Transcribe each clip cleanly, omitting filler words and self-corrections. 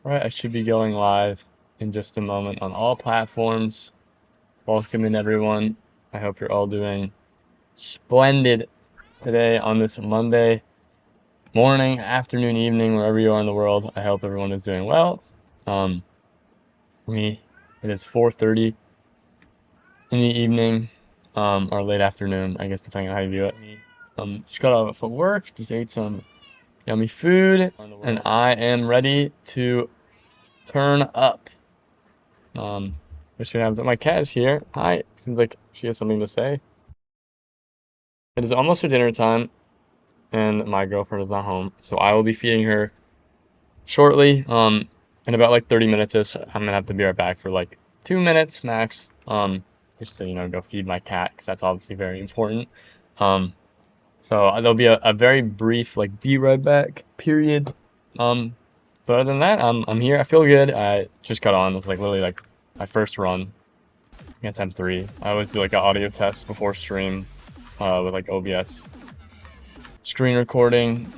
Right, I should be going live in just a moment on all platforms. Welcoming everyone. I hope you're all doing splendid today on this Monday morning, afternoon, evening, wherever you are in the world. I hope everyone is doing well. For me, it is 4:30 in the evening, or late afternoon, I guess, depending on how you view it. Just got off of work, just ate some yummy food, and I am ready to turn up. We're gonna have my cat is here. Hi. Seems like she has something to say. It is almost her dinner time, and my girlfriend is not home, so I will be feeding her shortly. In about like 30 minutes, I'm gonna have to be right back for like 2 minutes max. Just to go feed my cat, because that's obviously very important. So there'll be a very brief like be right back period. But other than that, I'm here. I feel good. I just got on. It's like literally like my first run against M3. I always do like an audio test before stream with like OBS screen recording.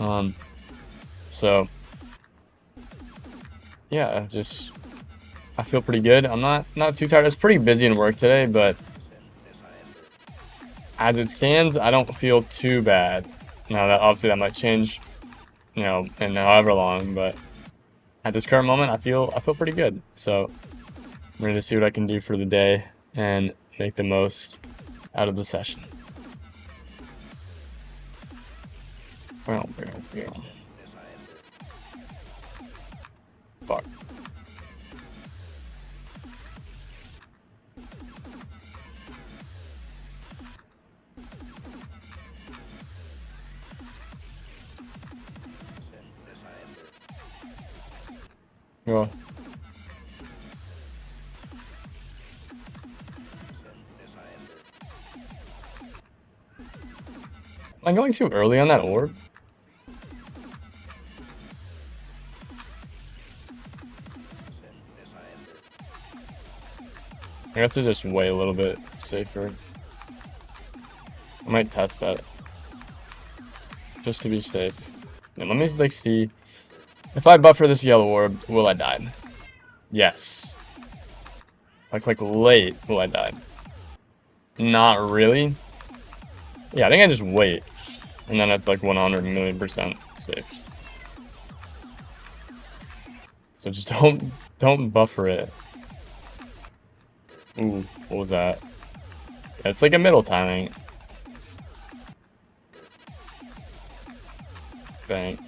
So yeah, just I feel pretty good. I'm not too tired. It's pretty busy in work today, but as it stands, I don't feel too bad. Now that obviously that might change, in however long, but at this current moment, I feel pretty good. So I'm ready to see what I can do for the day and make the most out of the session. Well, fuck. Well, am I going too early on that orb? I guess I just wait a little bit safer. I might test that just to be safe. And let me like see if I buffer this yellow orb, will I die? Yes. Like late, will I die? Not really. Yeah, I think I just wait, and then it's like 100,000,000% safe. So just don't buffer it. Ooh, what was that? Yeah, it's like a middle timing. Bang.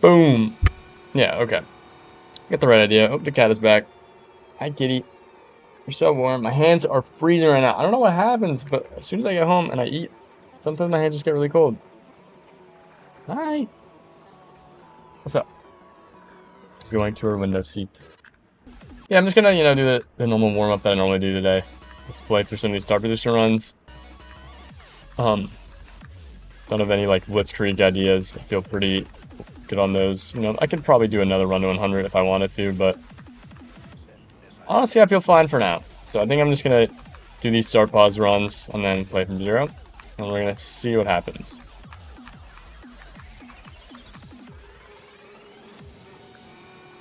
Boom. Yeah, okay. Get the right idea. Oh, the cat is back. Hi, kitty. You're so warm. My hands are freezing right now. I don't know what happens, but as soon as I get home and I eat, sometimes my hands just get really cold. Hi. What's up? Going to her window seat. Yeah, I'm just gonna, do the normal warm-up that I normally do today. Just play through some of these start position runs. Don't have any like blitzkrieg ideas. I feel pretty good on those. I could probably do another run to 100 if I wanted to, but honestly, I feel fine for now. So I think I'm just gonna do these start pause runs and then play from 0, and we're gonna see what happens.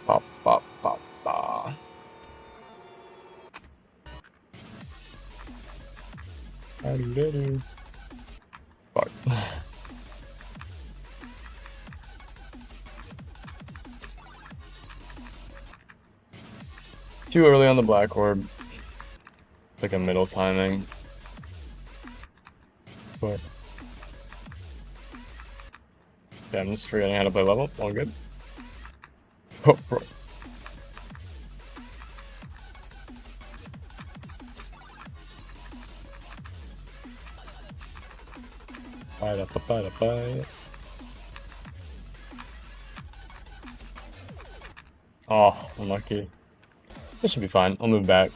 Bop, bop, bop, bop. Fuck. Too early on the black orb. It's like a middle timing. But yeah, I'm just forgetting how to play level. All good. Oh, bro. Oh, unlucky. This should be fine. I'll move back.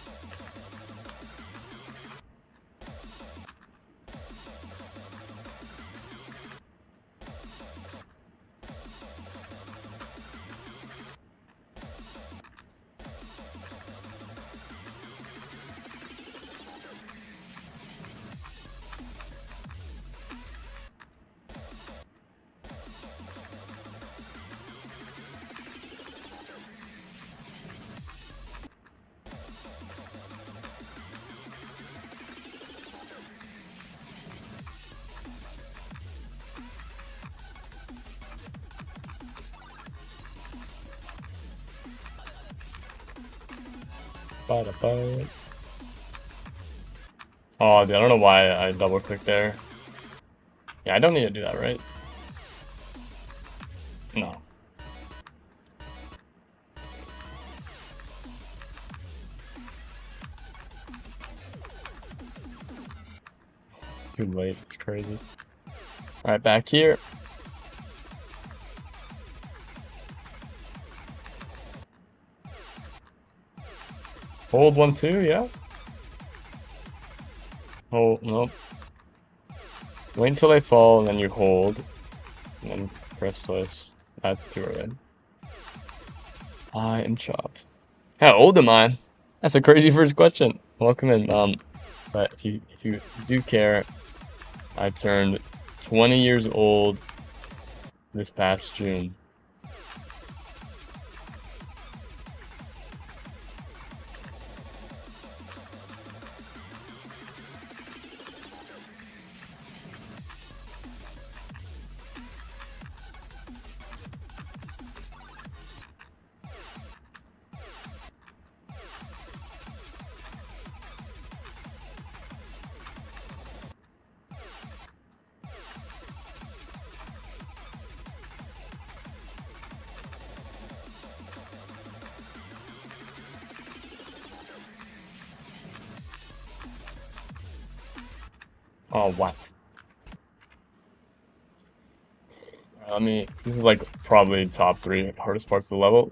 Ba-da-ba. Oh, dude, I don't know why I double clicked there. Yeah, I don't need to do that, right? No. Too late. It's crazy. Alright, back here. Hold 1-2, yeah. Hold, nope. Wait until they fall, and then you hold. And then press switch. That's too early. I am chopped. How old am I? That's a crazy first question. Welcome in. But if you do care, I turned 20 years old this past June. Oh, what? This is like probably top 3 hardest parts of the level,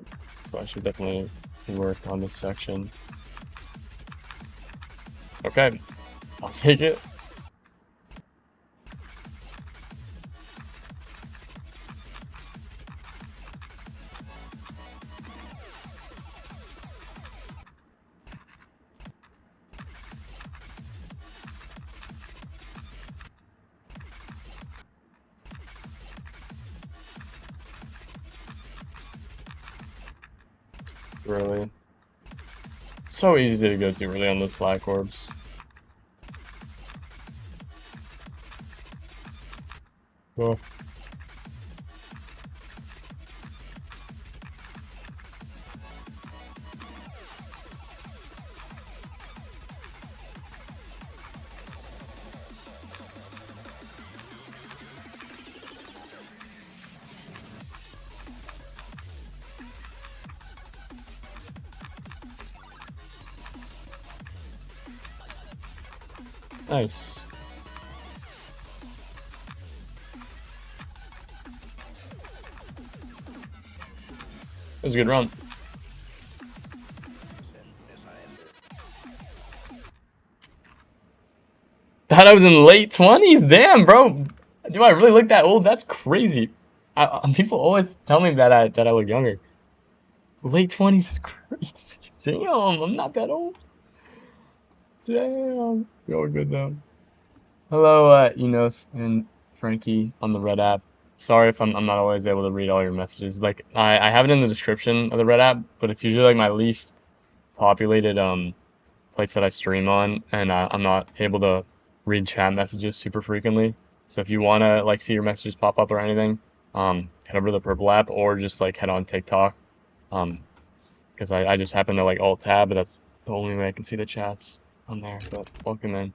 so I should definitely work on this section. Okay, I'll take it. Really. So easy to go to really on those black orbs. Oh. Nice. It was a good run. Thought I was in late 20s? Damn, bro. Do I really look that old? That's crazy. People always tell me that I look younger. Late 20s is crazy. Damn, I'm not that old. Damn. You're good though. Hello, Enos and Frankie on the Red app. Sorry if I'm not always able to read all your messages. Like I have it in the description of the Red app, but it's usually like my least populated place that I stream on, and I'm not able to read chat messages super frequently. So if you wanna like see your messages pop up or anything, head over to the purple app or just like head on TikTok. Because I just happen to like alt tab, but that's the only way I can see the chats on there. But welcome in.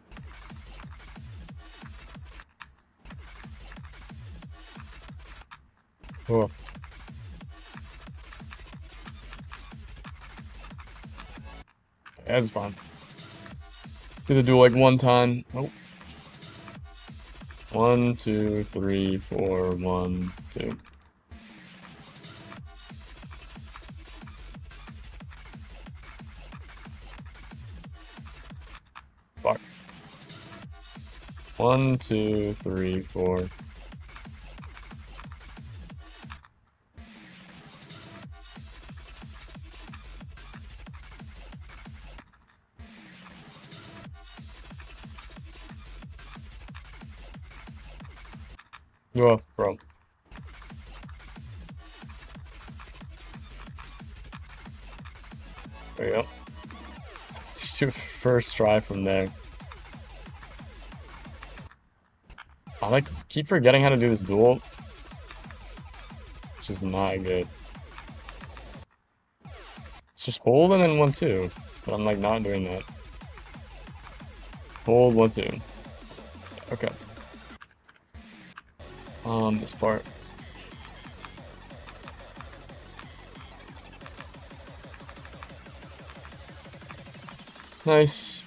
Cool. That's fine. Did it do like one time? Nope. 1, 2, 3, 4, 1, 2. Fuck. 1, 2, 3, 4. Oh, bro. There you go. First try from there. I like keep forgetting how to do this duel, which is not good. It's just hold and then 1, 2. but I'm like not doing that. Hold 1-2. Okay. This part. Nice.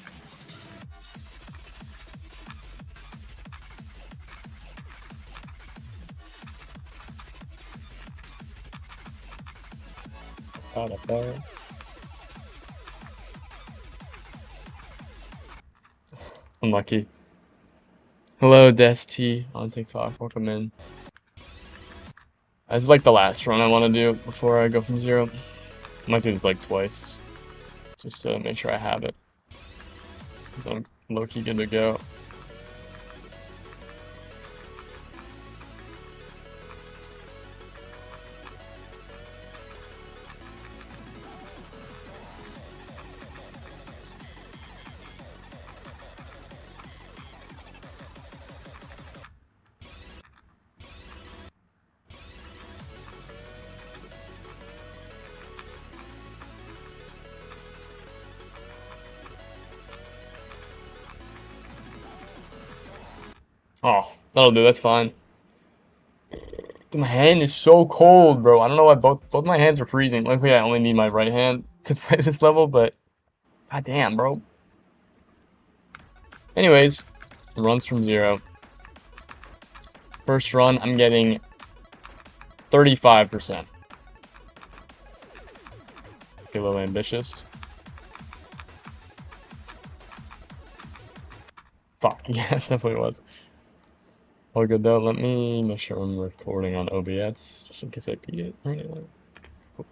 Out of there. Unlucky. Hello, Desti on TikTok. Welcome in. This is like the last run I want to do before I go from 0. I might do this like twice, just to make sure I have it. I'm low-key good to go. Oh, that'll do. That's fine. Dude, my hand is so cold, bro. I don't know why both my hands are freezing. Luckily, I only need my right hand to play this level, but goddamn, bro. Anyways, runs from 0. First run, I'm getting 35%. Get a little ambitious. Fuck, yeah, it definitely was. All good though. Let me make sure I'm recording on OBS, just in case I beat it or anything. Cool.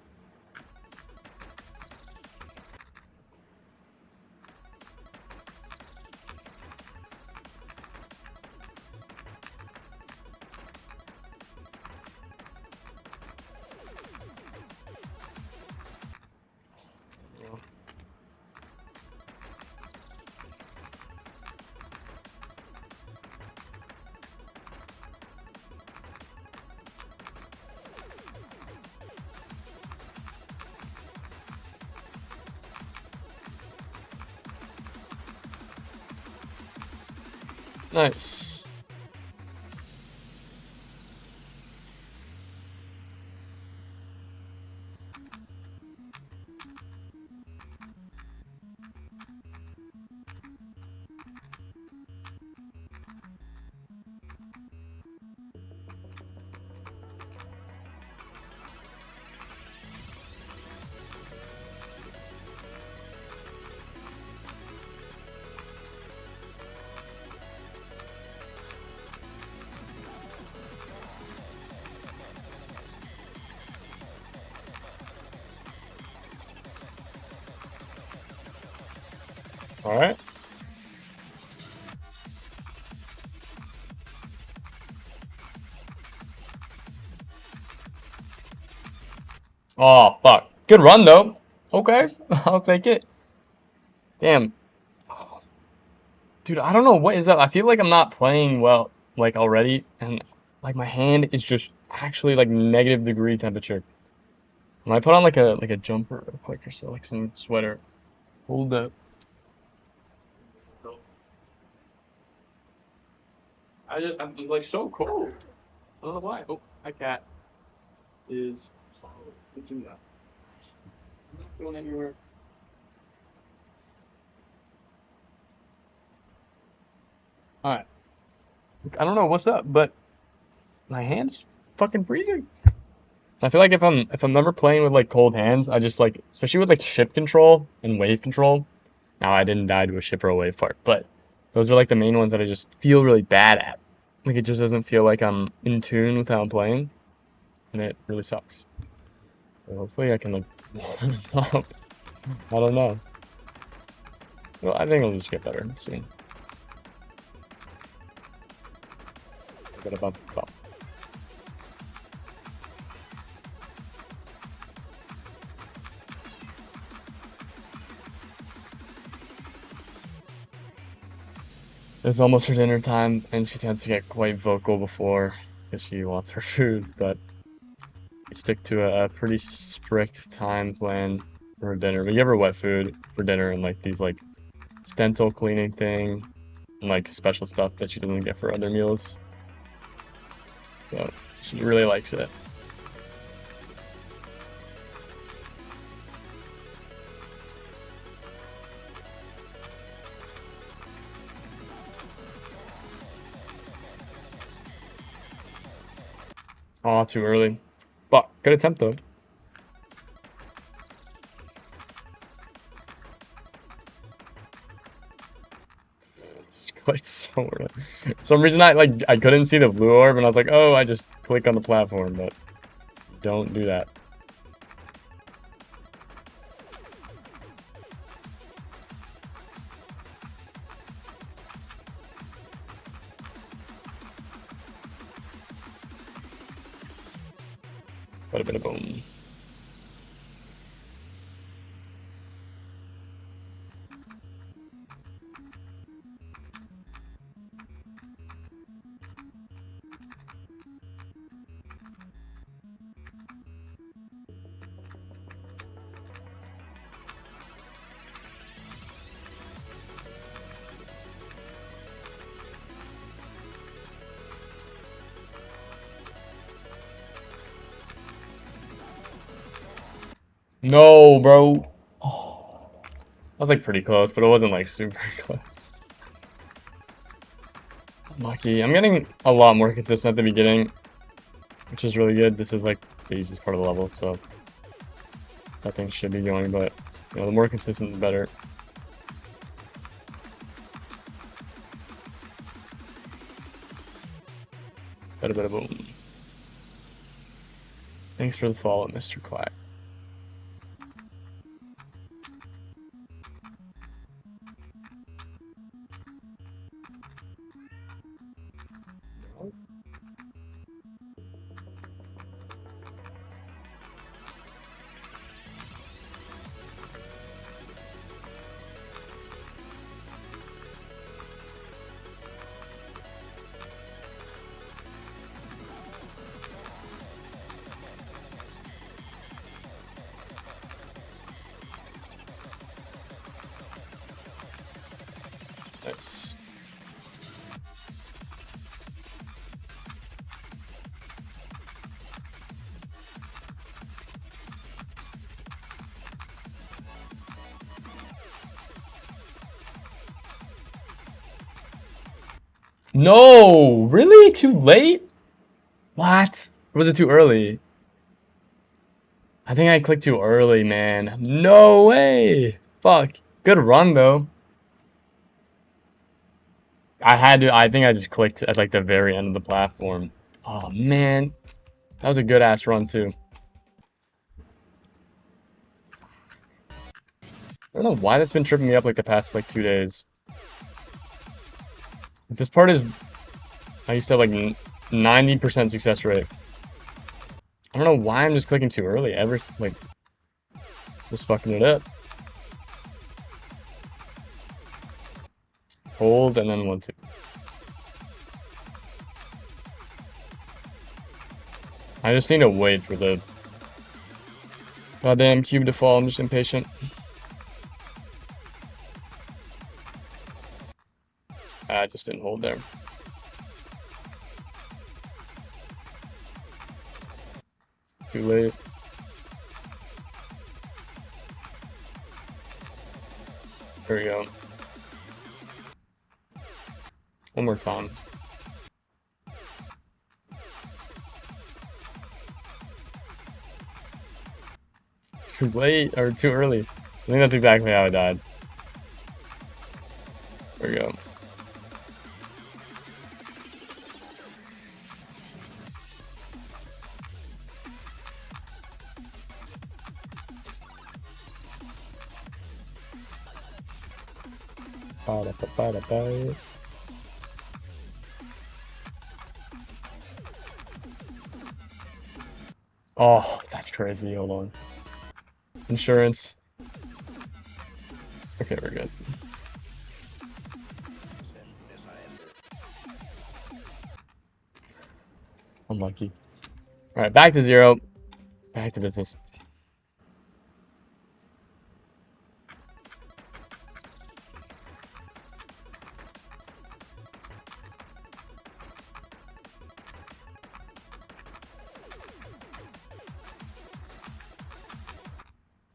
Nice. All right. Oh, fuck. Good run, though. Okay, I'll take it. Damn. Dude, I don't know what is up. I feel like I'm not playing well, like, already, and, like, my hand is just actually, like, -degree temperature. When I put on, like a jumper real quick or so, like some sweater. Hold up. I'm, like, so cold. I don't know why. Oh, my cat is looking up. I'm not going anywhere. Alright. I don't know what's up, but my hand's fucking freezing. I feel like if I'm never playing with like cold hands, I just like, especially with like ship control and wave control. Now I didn't die to a ship or a wave fart, but those are like the main ones that I just feel really bad at. Like it just doesn't feel like I'm in tune with how I'm playing, and it really sucks. So hopefully I can like I don't know. Well, I think I'll just get better soon. Forget about the bump. It's almost her dinner time, and she tends to get quite vocal before because she wants her food, but we stick to a pretty strict time plan for dinner. We give her wet food for dinner and like these like stental cleaning thing and like special stuff that she doesn't get for other meals. So she really likes it. Aw, too early. But good attempt though. Clicked so early. For some reason I couldn't see the blue orb and I was like, oh, I just click on the platform, but don't do that. Bada bada boom. No, bro. Oh, that was like pretty close, but it wasn't like super close. Lucky. I'm getting a lot more consistent at the beginning, which is really good. This is like the easiest part of the level, so that thing should be going, but you know, the more consistent the better. Bada bada boom. Thanks for the follow, Mr. Quack. Nice. No, really? Too late? What? Or was it too early? I think I clicked too early, man. No way. Fuck. Good run though. I had to. I think I just clicked at like the very end of the platform. Oh man, that was a good ass run too. I don't know why that's been tripping me up like the past like 2 days. This part is, I used to have like 90% success rate. I don't know why I'm just clicking too early. Like, just fucking it up. Hold and then 1-2. I just need to wait for the goddamn cube to fall. I'm just impatient. I just didn't hold there. Too late. There we go. One more time. Too late or too early. I think that's exactly how I died. There we go. Ba-da-ba-ba-da-ba. Oh, that's crazy. Hold on. Insurance. Okay, we're good. Unlucky. Alright, back to 0. Back to business.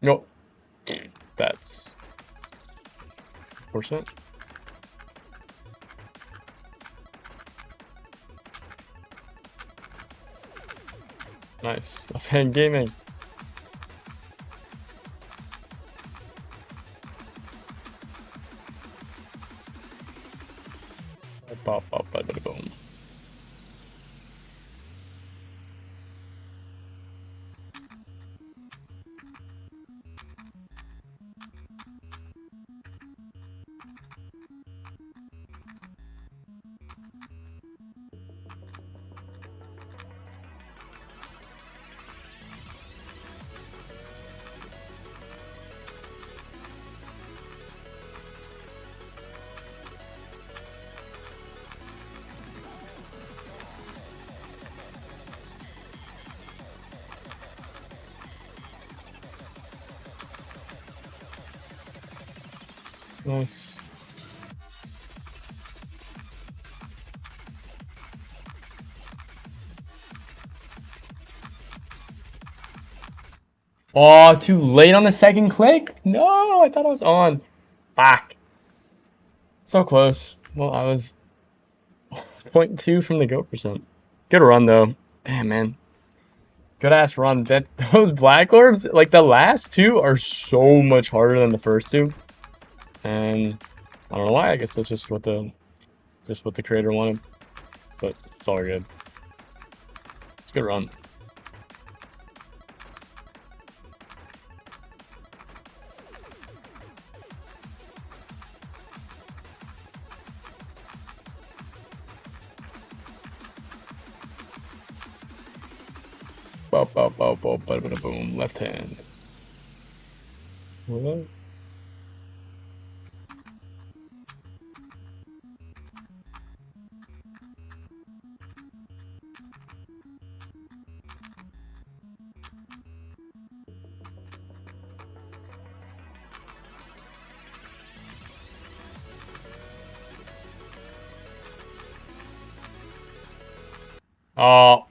No. That's unfortunate. Nice. Left hand gaming. Pop, pop, bada, boom. Nice. Oh, too late on the second click? No, I thought I was on. Fuck. So close. Well, I was 0.2 from the go percent. Good run, though. Damn, man. Good ass run. Those black orbs, like the last two, are so much harder than the first two. And I don't know why. I guess that's just what the creator wanted. But it's all good. It's a good run. Bop, bop, bop, bop, bada, bada, boom. Left hand. What?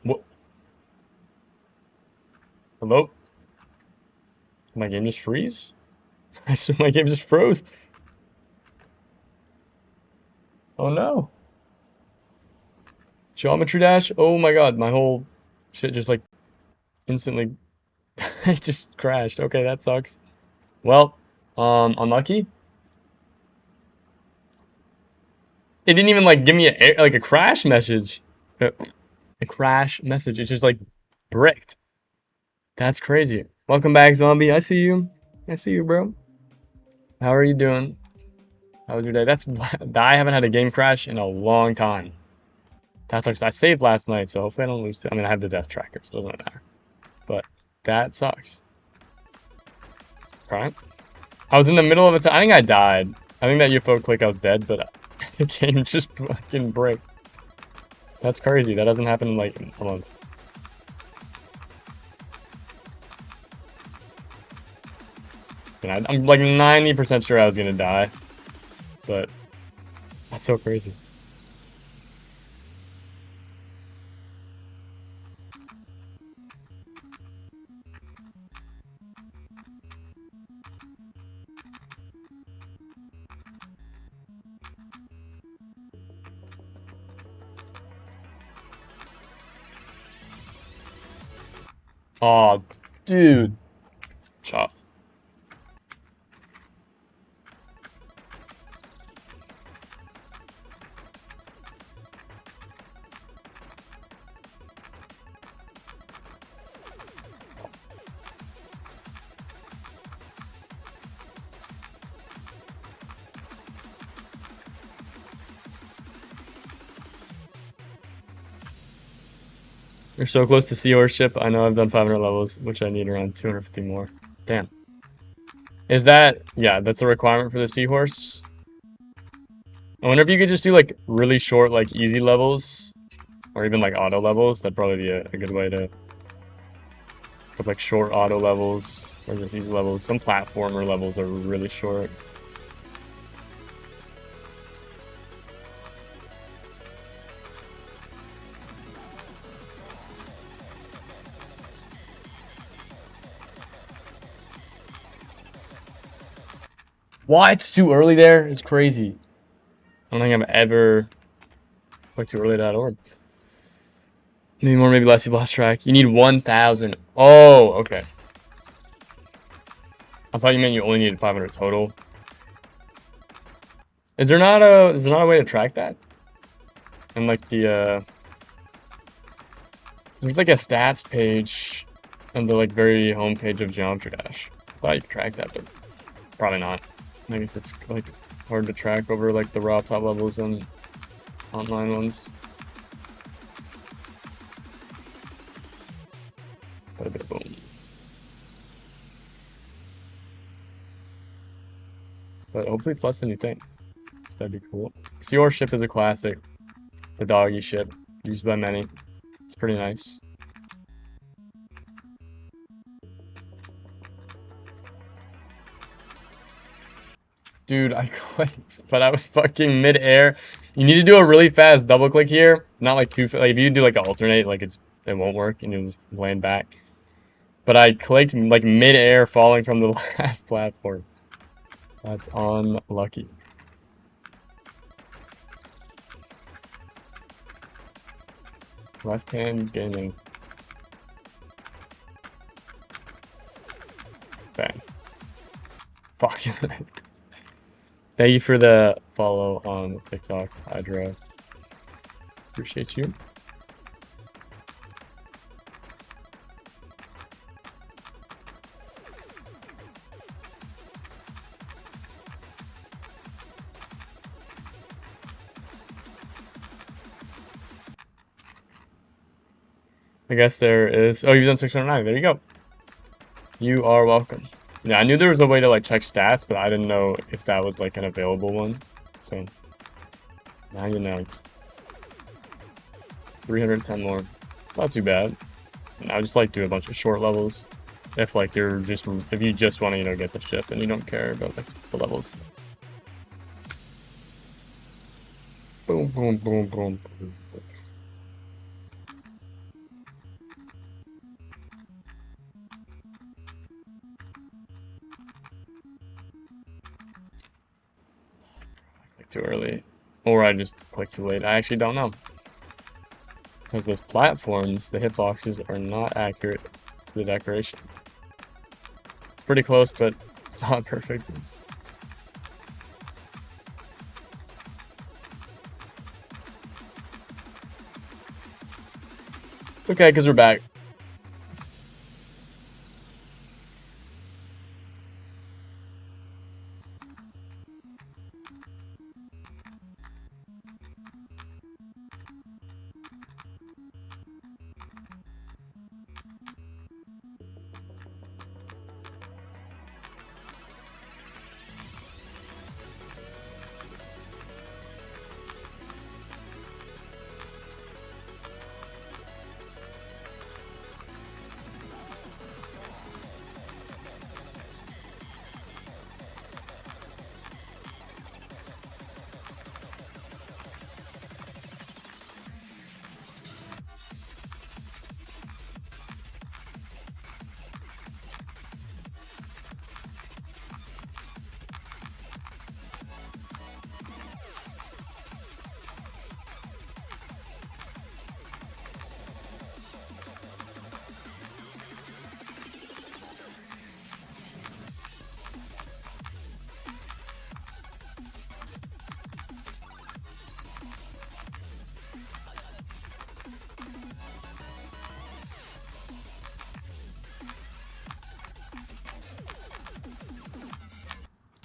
What? Hello? My game just freeze? I swear my game just froze. Oh no. Geometry dash? Oh my god, my whole shit just like instantly it just crashed. Okay, that sucks. Well, unlucky. It didn't even like give me a crash message. A crash message. It just like bricked. That's crazy. Welcome back, zombie. I see you. I see you, bro. How are you doing? How was your day? I haven't had a game crash in a long time. That sucks. I saved last night, so hopefully I don't lose. I mean, I have the death tracker, so it doesn't matter. But that sucks. Alright. I was in the middle of it. I think I died. I think that UFO click I was dead, but the game just fucking break. That's crazy. That doesn't happen in like a month. And I'm like 90% sure I was gonna die, but that's so crazy. Oh, dude. Chop. You're so close to Seahorse ship. I know I've done 500 levels, which I need around 250 more. Damn. Is that... Yeah, that's a requirement for the Seahorse. I wonder if you could just do like really short, like easy levels, or even like auto levels. That'd probably be a good way to put like short auto levels or just easy levels. Some platformer levels are really short. Why it's too early there? It's crazy. I don't think I've ever clicked too early at that orb. Maybe more, maybe less. You've lost track. You need 1,000. Oh, okay. I thought you meant you only needed 500 total. Is there not a way to track that? And like the there's like a stats page on the like very home page of Geometry Dash. I thought you could track that, but probably not. I guess it's like hard to track over like the raw top levels and online ones. But a bit of boom. But hopefully it's less than you think. So that'd be cool. Your ship is a classic. The doggy ship, used by many. It's pretty nice. Dude, I clicked, but I was fucking mid-air. You need to do a really fast double click here. Not like too, like if you do like an alternate, like it won't work and you'll just land back. But I clicked like mid-air falling from the last platform. That's unlucky. Left hand gaming. Bang. Fuck. Thank you for the follow on TikTok, Hydra. Appreciate you. I guess there is. Oh, you've done 609. There you go. You are welcome. Yeah, I knew there was a way to like check stats, but I didn't know if that was like an available one. So now you know. 310 more. Not too bad. And I just like do a bunch of short levels. If like you're just if you just want to get the ship and you don't care about like the levels. Boom boom boom boom. Too early, or I just clicked too late. I actually don't know, because those platforms, the hitboxes are not accurate to the decoration. It's pretty close, but it's not perfect. It's okay, because we're back.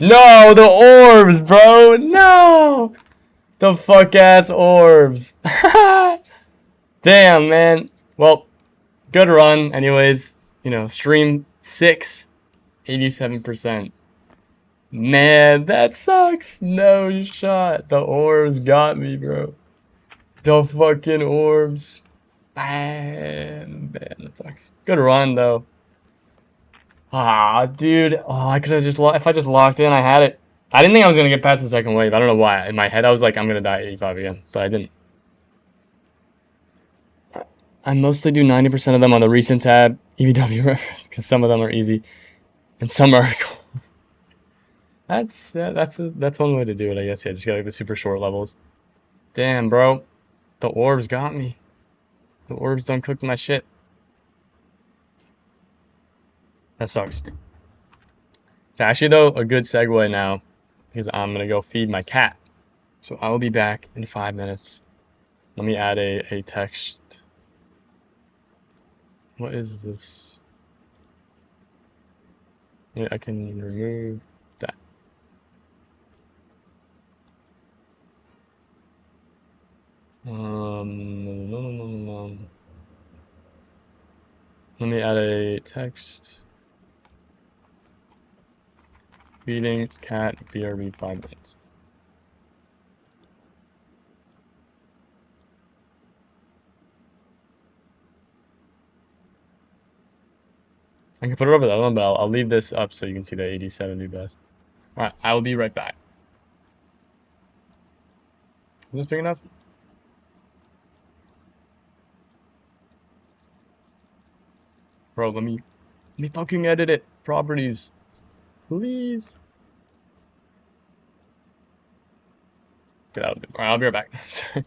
No, the orbs, bro. No, the fuck ass orbs. Damn, man. Well, good run. Anyways, stream 6, 87%. Man, that sucks. No shot. The orbs got me, bro. The fucking orbs. Man, that sucks. Good run, though. Ah, dude. Oh, I could have just if I just locked in, I had it. I didn't think I was gonna get past the second wave. I don't know why. In my head, I was like, I'm gonna die at 85 again, but I didn't. I mostly do 90% of them on the recent tab, EVW reference, because some of them are easy, and some are. That's one way to do it, I guess. Yeah, just get like the super short levels. Damn, bro, the orbs got me. The orbs done cooked my shit. That sucks. It's actually though a good segue now because I'm gonna go feed my cat. So I will be back in 5 minutes. Let me add a text. What is this? Yeah, I can remove that. Let me add a text. Feeding cat BRB 5 minutes. I can put it over that one, but I'll leave this up so you can see the 80/70 best. Alright, I will be right back. Is this big enough? Bro, let me fucking edit it. Properties. Please. Get out of it. Alright, I'll be right back. Sorry.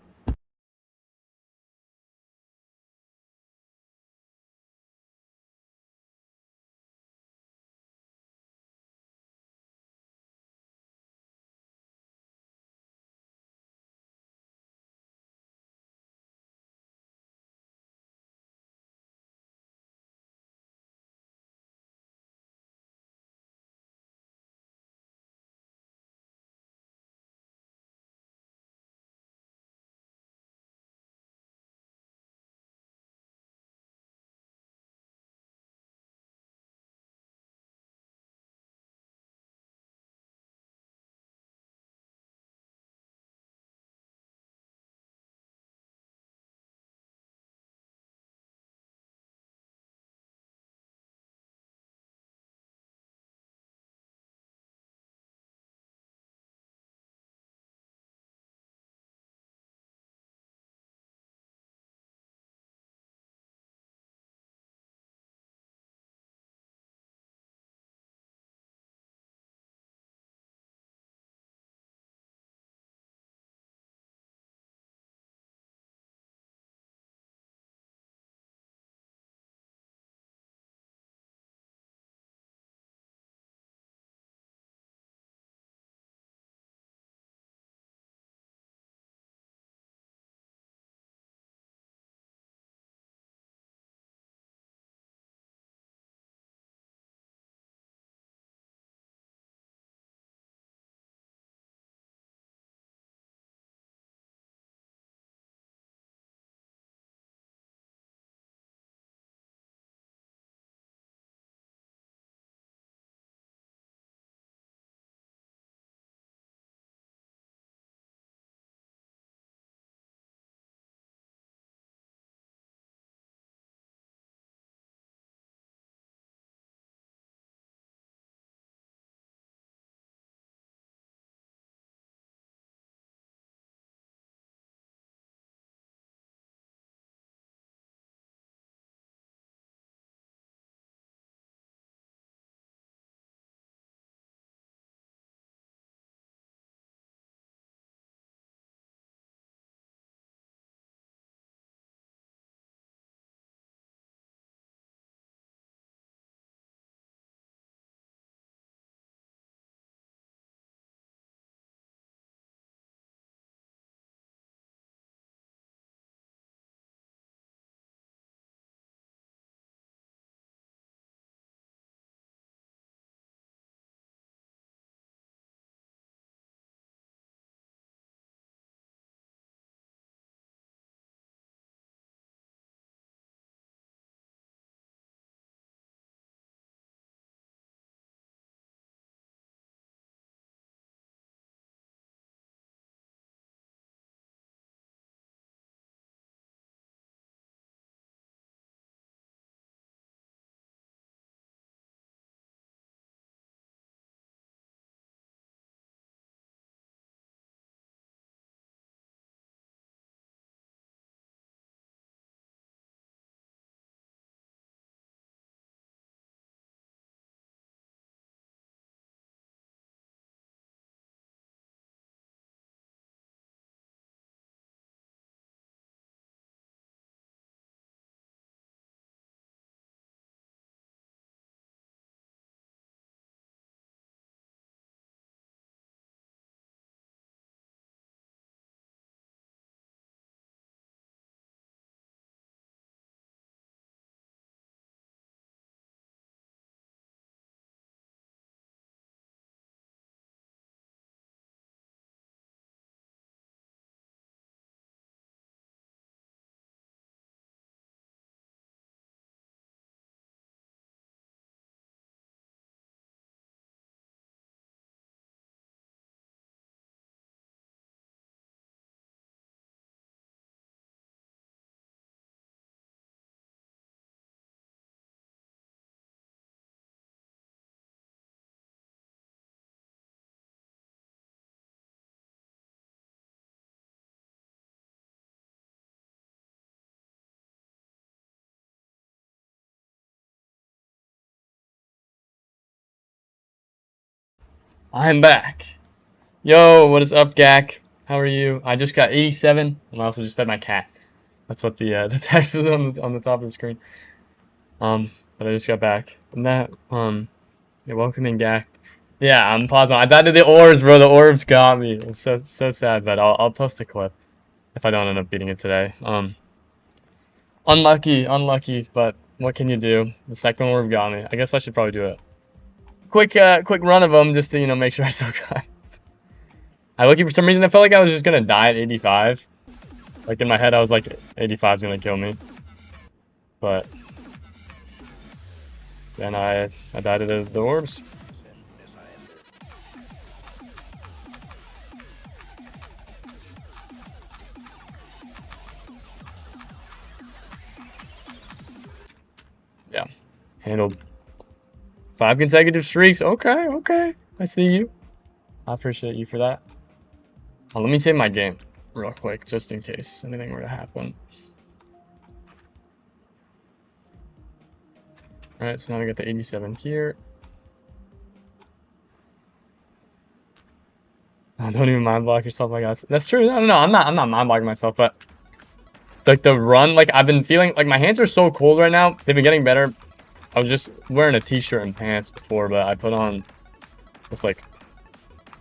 I'm back. Yo, what is up, Gak? How are you? I just got 87, and I also just fed my cat. That's what the the text is on the top of the screen. But I just got back. And that you're welcome in, Gak. Yeah, I'm positive. I died to the orbs, bro. The orbs got me. It's so sad, but I'll post a clip if I don't end up beating it today. Unlucky, but what can you do? The second orb got me. I guess I should probably do a quick run of them just to make sure I still got. For some reason I felt like I was just gonna die at 85. Like in my head I was like 85's gonna kill me. But then I died to the orbs. Yeah. Handled 5 consecutive streaks. Okay. I see you. I appreciate you for that. Oh, let me save my game real quick, just in case anything were to happen. Alright, so now I got the 87 here. Oh, don't even mind block yourself, I guess. That's true. No, I'm not mind blocking myself, but like the run, like I've been feeling like my hands are so cold right now. They've been getting better. I was just wearing a t-shirt and pants before, but I put on this like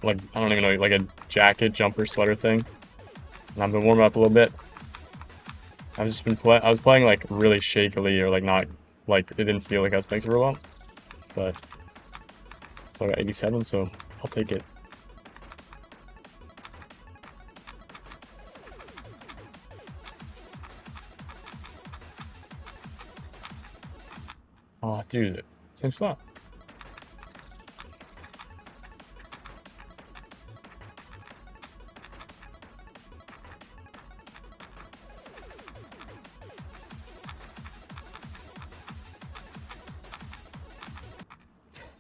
I don't even know, like a jacket, jumper, sweater thing. And I've been warming up a little bit. I've just been I was playing like really shakily, or like not, like it didn't feel like I was playing super well. But still got 87, so I'll take it. Oh, dude, same spot.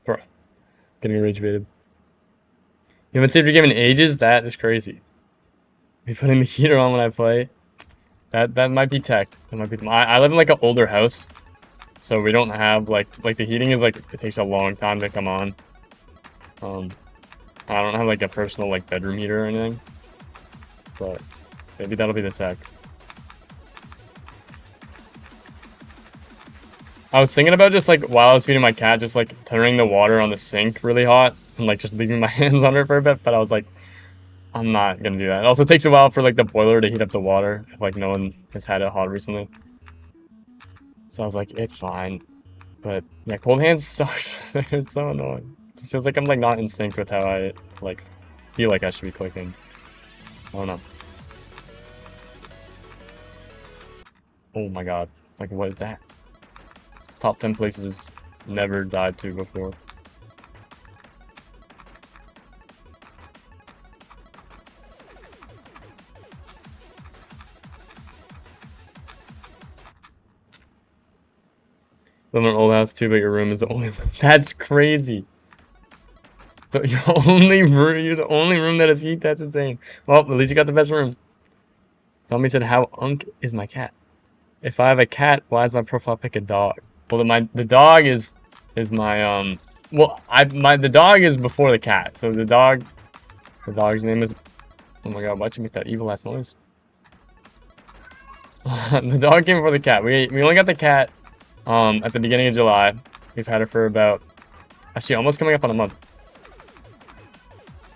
Bro, getting rage baited. You haven't saved your game in ages? That is crazy. Be putting the heater on when I play. That might be tech. That might be. I live in like an older house, so we don't have like the heating is like, it takes a long time to come on. I don't have like a personal like bedroom heater or anything, but maybe that'll be the tech. I was thinking about just like while I was feeding my cat, just like turning the water on the sink really hot and like just leaving my hands on it for a bit, but I was like, I'm not gonna do that. It also takes a while for like the boiler to heat up the water if like no one has had it hot recently. So I was like, it's fine. But yeah, cold hands sucks. It's so annoying. It just feels like I'm like not in sync with how I like feel like I should be clicking. I don't know. Oh my god. Like what is that? Top 10 places never died to before. Live in an old house too, but your room is the only room. That's crazy. So you're the only room that has heat? That's insane. Well, at least you got the best room. Zombie said, how unk is my cat? If I have a cat, why is my profile pic a dog? Well, the dog is my the dog is before the cat. So the dog's name is, oh my god, why'd you make that evil ass noise? The dog came before the cat. We only got the cat at the beginning of July. We've had her for about, actually almost coming up on a month.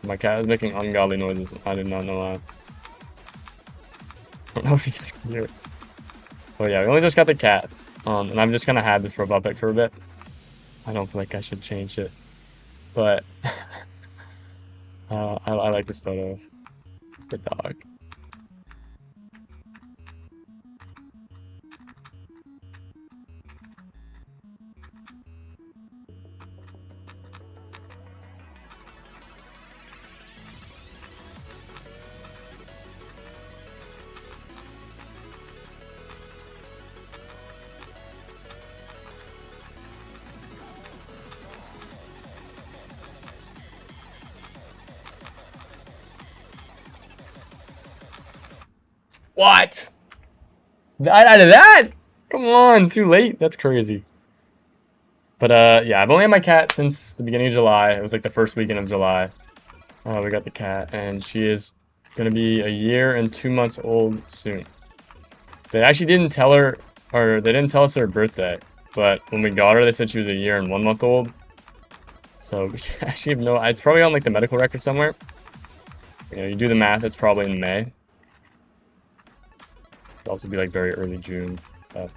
My cat is making ungodly noises. I did not know that. I don't know if you guys can hear it. But yeah, we only just got the cat. And I'm just gonna have this profile pic for a bit. I don't feel like I should change it. But I like this photo. The dog. What? Out of that? Come on, too late. That's crazy. But yeah, I've only had my cat since the beginning of July. It was like the first weekend of July. We got the cat, and she is gonna be a year and 2 months old soon. They actually didn't tell her, or they didn't tell us her birthday, but when we got her, they said she was a year and 1 month old. So we actually have no, it's probably on like the medical record somewhere. You know, you do the math, it's probably in May. It'll also be like very early June. But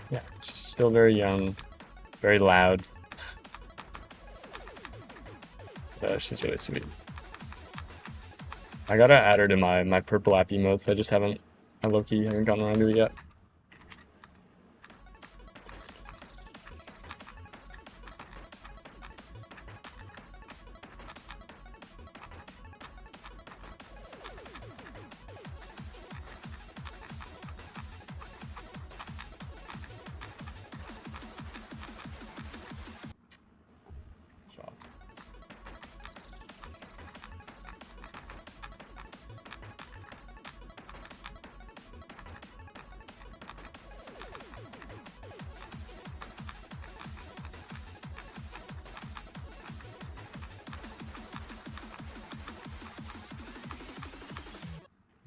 yeah, she's still very young, very loud. She's really sweet. I gotta add her to my purple app emotes. I just haven't, I low-key haven't gotten around to it yet.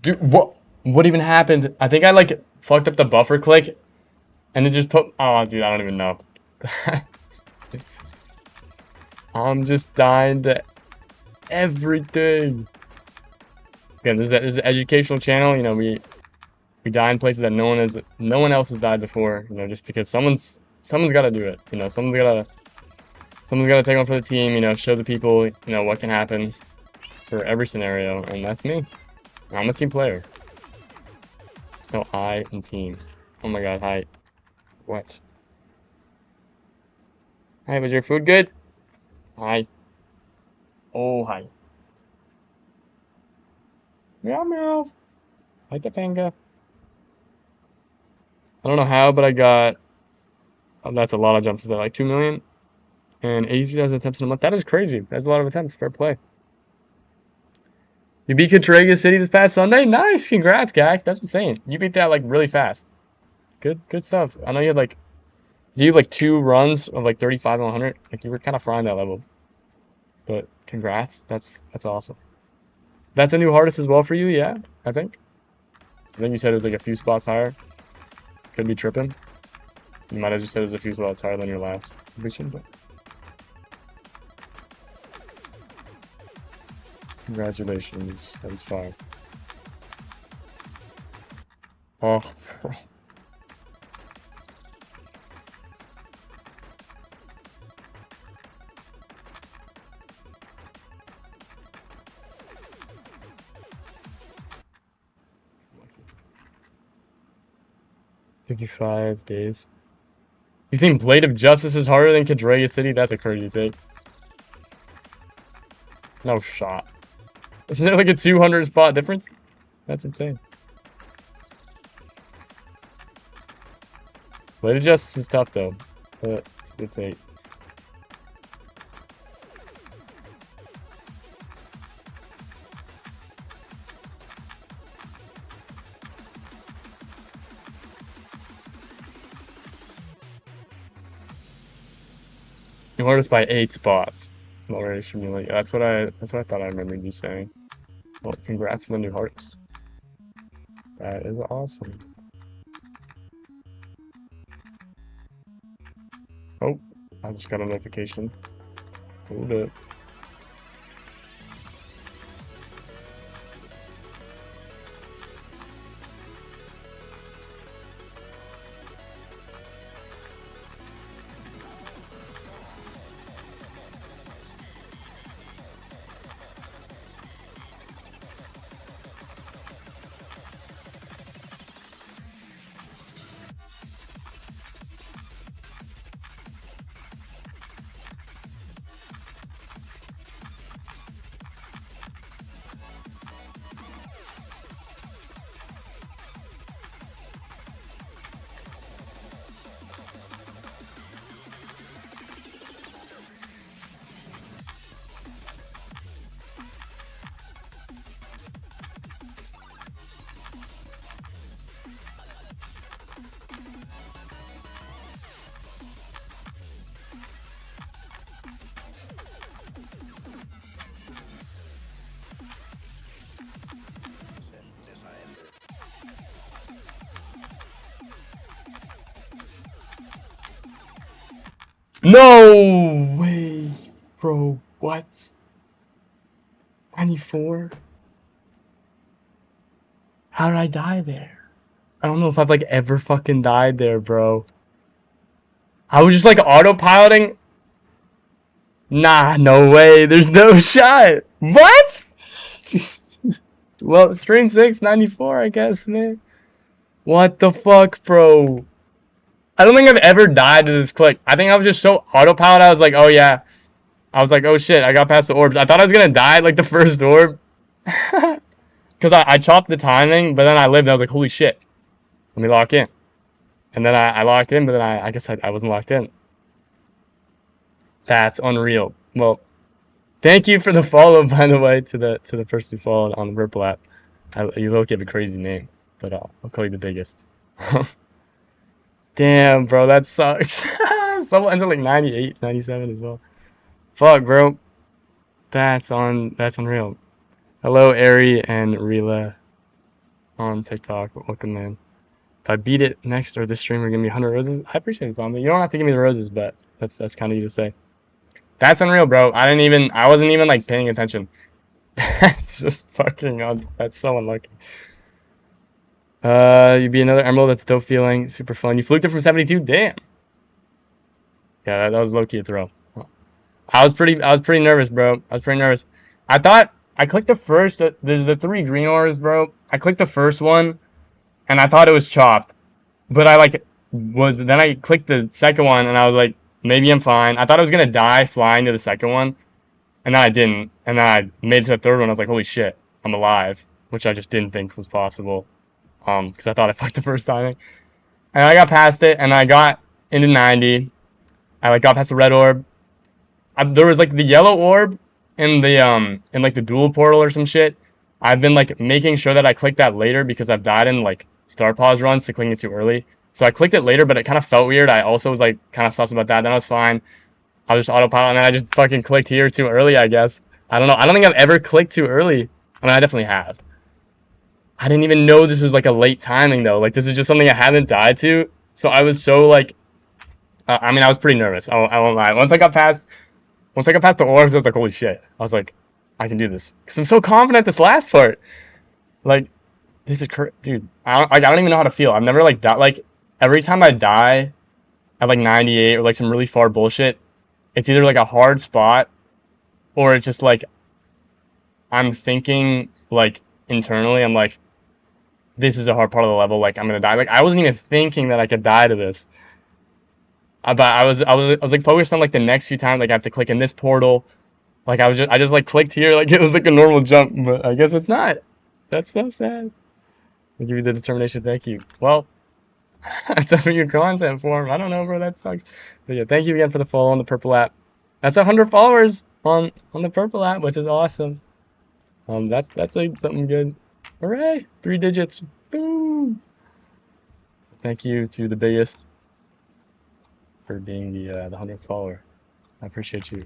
Dude, what even happened? I think I like fucked up the buffer click and it just put, oh dude, I don't even know. I'm just dying to everything. Again, this is an educational channel, you know, we die in places that no one else has died before, you know, just because someone's gotta do it. You know, someone's gotta take one for the team, you know, show the people, you know, what can happen for every scenario, and that's me. I'm a team player. There's no I in team. Oh my god, hi. What? Hi, was your food good? Hi. Oh, hi. Meow meow. Hi, Topanga. I don't know how, but I got, that's a lot of jumps. Is that like 2 million? And 83,000 attempts in a month. That is crazy. That's a lot of attempts. Fair play. You beat Cattaraugus City this past Sunday? Nice. Congrats, guy. That's insane. You beat that like really fast. Good stuff. I know you had like, you had like 2 runs of like 35 and 100. Like you were kind of frying that level. But congrats. That's awesome. That's a new hardest as well for you, yeah? I think you said it was like a few spots higher. Could be tripping. You might have just said it was a few spots higher than your last completion, but congratulations. That was fine. Oh, 55 days. You think Blade of Justice is harder than Cattaraugus City? That's a crazy take. No shot. Isn't it like a 200 spot difference? That's insane. Blade of Justice is tough though. It's a good take. You hardest by 8 spots. Already from you, like that's what I thought I remembered you saying. Well, congrats on the new hardest. That is awesome. Oh, I just got a notification. Hold it. No way, bro. What? 94? How did I die there? I don't know if I've like ever fucking died there, bro. I was just like autopiloting. Nah, no way. There's no shot. What? Well, stream 6, 94, I guess, man. What the fuck, bro? I don't think I've ever died to this click. I think I was just so autopilot. I was like, oh yeah. I was like, oh shit, I got past the orbs. I thought I was gonna die at like the first orb. Because I chopped the timing, but then I lived. I was like, holy shit. Let me lock in. And then I locked in, but then I guess I wasn't locked in. That's unreal. Well, thank you for the follow, by the way, to the person who followed on the Ripple app. You look have a crazy name, but I'll call you the biggest. Damn, bro, that sucks. Someone ends up like 98, 97 as well. Fuck, bro. That's unreal. Hello, Ari and Rila on TikTok. Welcome, man. If I beat it next or this stream, we're gonna be 100 roses. I appreciate it, Zombie. You don't have to give me the roses, but that's kind of you to say. That's unreal, bro. I wasn't even like paying attention. That's just fucking on. That's so unlucky. You'd be another emerald that's still feeling super fun. You fluked it from 72. Damn. Yeah, that was low key a throw. I was pretty nervous, bro. I was pretty nervous. I thought I clicked the first. There's the 3 green ores, bro. I clicked the first one, and I thought it was chopped. But then I clicked the second one, and I was like, maybe I'm fine. I thought I was gonna die flying to the second one, and then I didn't. And then I made it to the third one. I was like, holy shit, I'm alive, which I just didn't think was possible. Because I thought I fucked the first timing. And I got past it, and I got into 90. I like got past the red orb. There was like the yellow orb in the in like the dual portal or some shit. I've been like making sure that I click that later because I've died in like star pause runs to clicking it too early. So I clicked it later, but it kind of felt weird. I also was like kind of sus about that. Then I was fine. I was just autopilot, and then I just fucking clicked here too early, I guess. I don't know. I don't think I've ever clicked too early. I mean, I definitely have. I didn't even know this was like a late timing though. Like this is just something I haven't died to. So I was so like, I mean, I was pretty nervous. I won't lie. Once I got past the orbs, I was like, holy shit. I was like, I can do this. Because I'm so confident this last part. Like, this is dude. I don't even know how to feel. I've never like died. Like every time I die at like 98 or like some really far bullshit, it's either like a hard spot or it's just like I'm thinking like internally. I'm like, this is a hard part of the level. Like I'm gonna die. Like I wasn't even thinking that I could die to this. But I was like focused on like the next few times. Like I have to click in this portal. Like I just like clicked here. Like it was like a normal jump, but I guess it's not. That's so sad. I'll give you the determination. Thank you. Well, that's up for your content form. I don't know, bro. That sucks. But yeah, thank you again for the follow on the purple app. That's 100 followers on the purple app, which is awesome. That's like something good. Hooray! 3 digits. Boom. Thank you to the biggest for being the 100th follower. I appreciate you.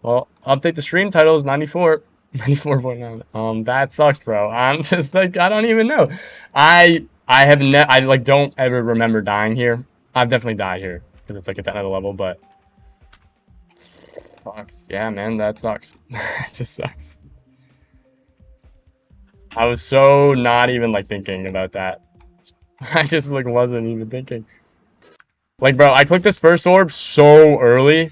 Well, update the stream title is 94. 94.9. That sucks, bro. I'm just like, I don't even know. I like don't ever remember dying here. I've definitely died here because it's like at that other level, but fuck yeah, man, that sucks. It just sucks. I was so not even like thinking about that. I just like wasn't even thinking. Like, bro, I clicked this first orb so early.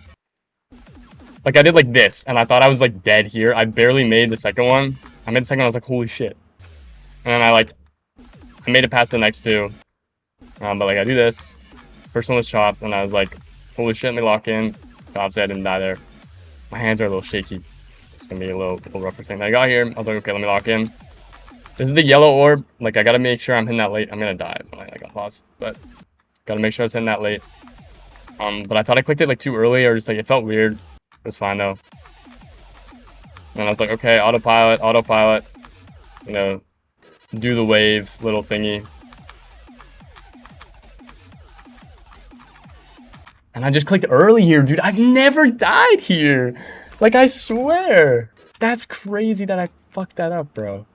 Like, I did like this, and I thought I was like dead here. I barely made the second one. I made the second one, I was like, holy shit. And then I made it past the next 2. But like, I do this. First one was chopped, and I was like, holy shit, let me lock in. Obviously, I didn't die there. My hands are a little shaky. It's gonna be a little rough for saying. I got here, I was like, okay, let me lock in. This is the yellow orb. Like, I gotta make sure I'm hitting that late. I'm gonna die when I got pause, but gotta make sure I was hitting that late. But I thought I clicked it like too early, or just like it felt weird. It was fine though. And I was like, okay, autopilot, you know, do the wave little thingy. And I just clicked early here, dude. I've never died here. Like, I swear. That's crazy that I fucked that up, bro.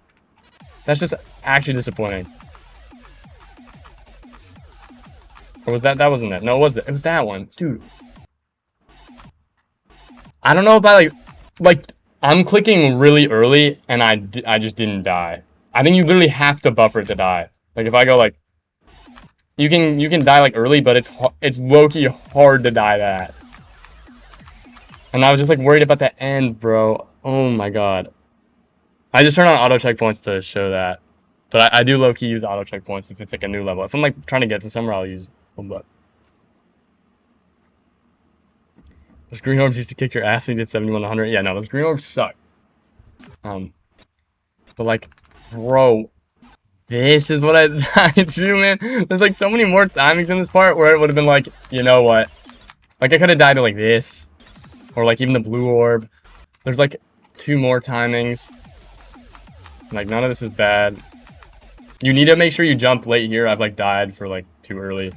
That's just actually disappointing. Or was that? That wasn't it. No, it was that one. Dude, I don't know about like I'm clicking really early and I just didn't die. I think you literally have to buffer to die. Like if I go like, you can die like early, but it's low-key hard to die that. And I was just like worried about the end, bro. Oh my god. I just turned on auto checkpoints to show that. But I do low-key use auto checkpoints if it's like a new level. If I'm like trying to get to somewhere, I'll use them. But those green orbs used to kick your ass when you did 71 100. Yeah, no, those green orbs suck. But like, bro, this is what I do, man. There's like so many more timings in this part where it would have been like, you know what? Like I could have died to like this, or like even the blue orb. There's like 2 more timings. Like none of this is bad. You need to make sure you jump late here. I've like died for like too early.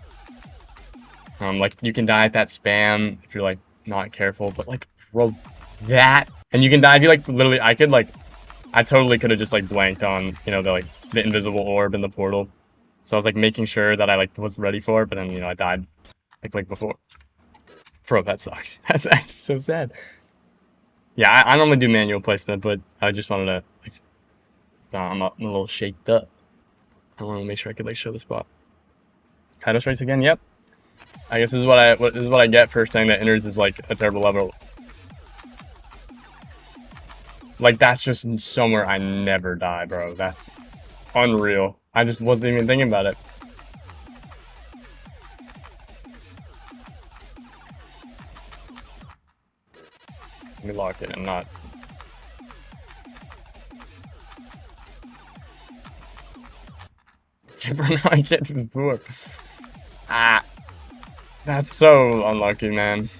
Like you can die at that spam if you're like not careful, but like, bro, that, and you can die if you like literally. I totally could have just like blanked on, you know, the invisible orb in the portal. So I was like making sure that I like was ready for it, but then, you know, I died like before. Bro, that sucks. That's actually so sad. Yeah, I normally do manual placement, but I just wanted to like, I'm a little shaked up. I want to make sure I could like show the spot. Kaido strikes again. Yep. I guess this is what I get for saying that innards is like a terrible level. Like that's just somewhere I never die, bro. That's unreal. I just wasn't even thinking about it. Let me lock it. I'm not. I get to this board. Ah, that's so unlucky, man.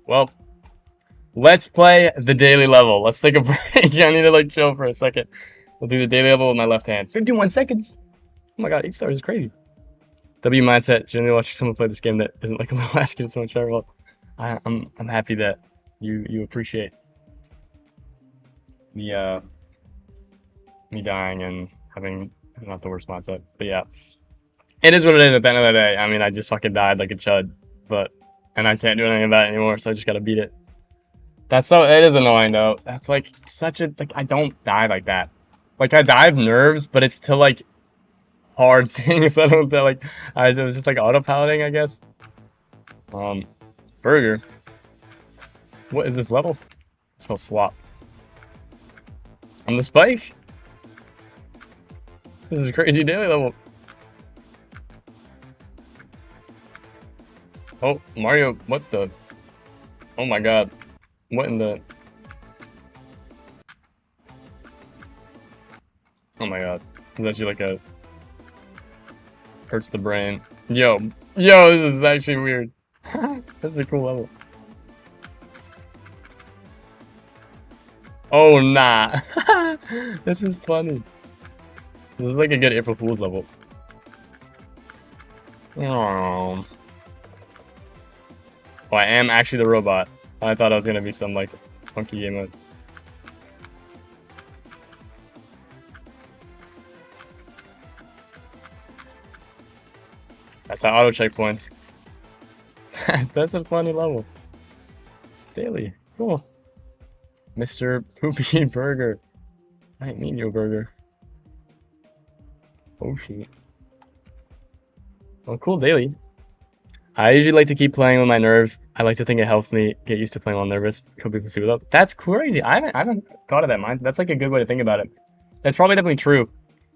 Well, let's play the daily level. Let's take a break. I need to like chill for a second. We'll do the daily level with my left hand. 51 seconds. Oh my god, 8 stars is crazy. W mindset. Generally watching someone play this game that isn't like a little ass kid so much better. Well, I'm happy that you appreciate the me dying and having not the worst mindset. But yeah, it is what it is at the end of the day. I mean, I just fucking died like a chud, and I can't do anything about it anymore, so I just gotta beat it. It is annoying though. That's like such a, like I don't die like that. Like I die of nerves, but it's to like hard things. I don't like, it was just like autopiloting, I guess. Burger. What is this level? Let's go swap. On the spike? This is a crazy daily level. Oh, Mario, what the? Oh my god. What in the? Oh my god. It's actually like a... hurts the brain. Yo, this is actually weird. This is a cool level. Oh, nah. This is funny. This is like a good April Fool's level. Oh, I am actually the robot. I thought I was gonna be some like funky game mode. That's how auto checkpoints. That's a funny level. Daily, cool. Mr. Poopy Burger. I didn't mean your burger. Oh shit. Well, cool daily. I usually like to keep playing with my nerves. I like to think it helps me get used to playing while I'm nervous. Hope people see what's up. That's crazy. I haven't thought of that, mind. That's like a good way to think about it. That's probably definitely true.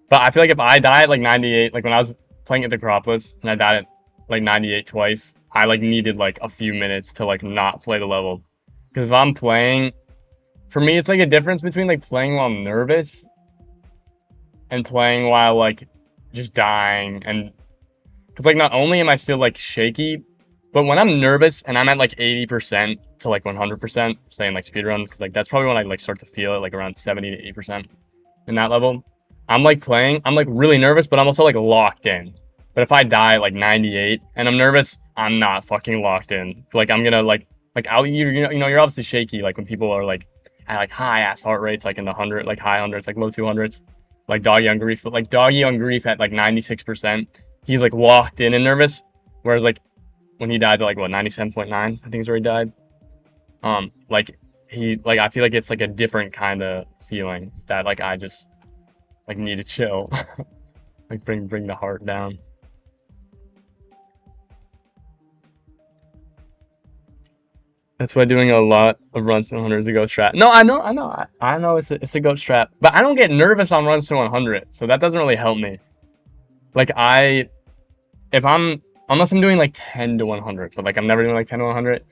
But I feel like if I die at like 98, like when I was playing at the Acropolis and I died at like 98 twice, I like needed like a few minutes to like not play the level. Because if I'm playing, for me, it's like a difference between like playing while I'm nervous and playing while like just dying. And because like not only am I still like shaky, but when I'm nervous and I'm at like 80% to like 100%, saying like speedrun, because like that's probably when I like start to feel it, like around 70 to 80% in that level. I'm like playing, I'm like really nervous, but I'm also like locked in. But if I die at like 98 and I'm nervous, I'm not fucking locked in. Like I'm gonna like you're obviously shaky like when people are like at like high ass heart rates, like in the 100, like high hundreds, like low 200s. like Doggy on Grief, but like Doggy on Grief at like 96%, he's like locked in and nervous. Whereas like when he dies at like what 97.9, I think is where he died. Like I feel like it's like a different kind of feeling that like I just like need to chill, like bring the heart down. That's why doing a lot of runs to 100 is a ghost trap. No, I know it's a ghost trap, but I don't get nervous on runs to 100, so that doesn't really help me. Like unless I'm doing like 10 to 100, but like I'm never doing like 10 to 100.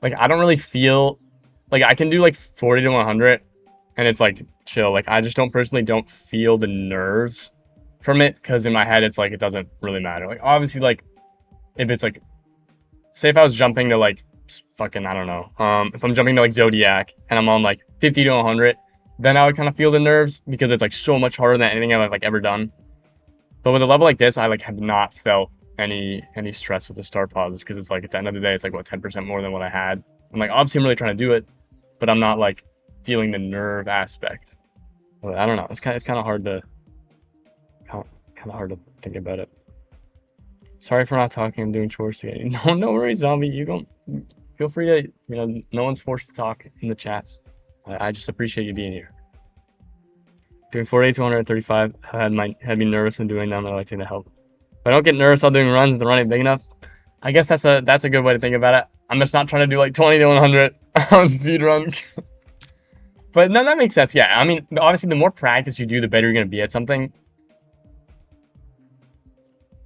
Like I don't really feel like I can do like 40 to 100, and it's like chill. Like I just don't feel the nerves from it, because in my head it's like it doesn't really matter. Like obviously, like if it's like, say if I was jumping to like fucking, I don't know, if I'm jumping to like Zodiac and I'm on like 50 to 100, then I would kind of feel the nerves, because it's like so much harder than anything I've like ever done. But with a level like this, I like have not felt any stress with the start pauses, because it's like at the end of the day, it's like what 10% more than what I had. I'm like, obviously I'm really trying to do it, but I'm not like feeling the nerve aspect. But I don't know. It's kind of hard to think about it. Sorry for not talking. I'm doing chores today. No worries, zombie. You don't feel free to, no one's forced to talk in the chats. I just appreciate you being here. Doing 48 to 135 had me nervous when doing them. I like to help. If I don't get nervous while doing runs, the run ain't big enough. I guess that's a good way to think about it. I'm just not trying to do like 20 to 100 on speedrun. But no, that makes sense. Yeah, I mean, obviously, the more practice you do, the better you're gonna be at something.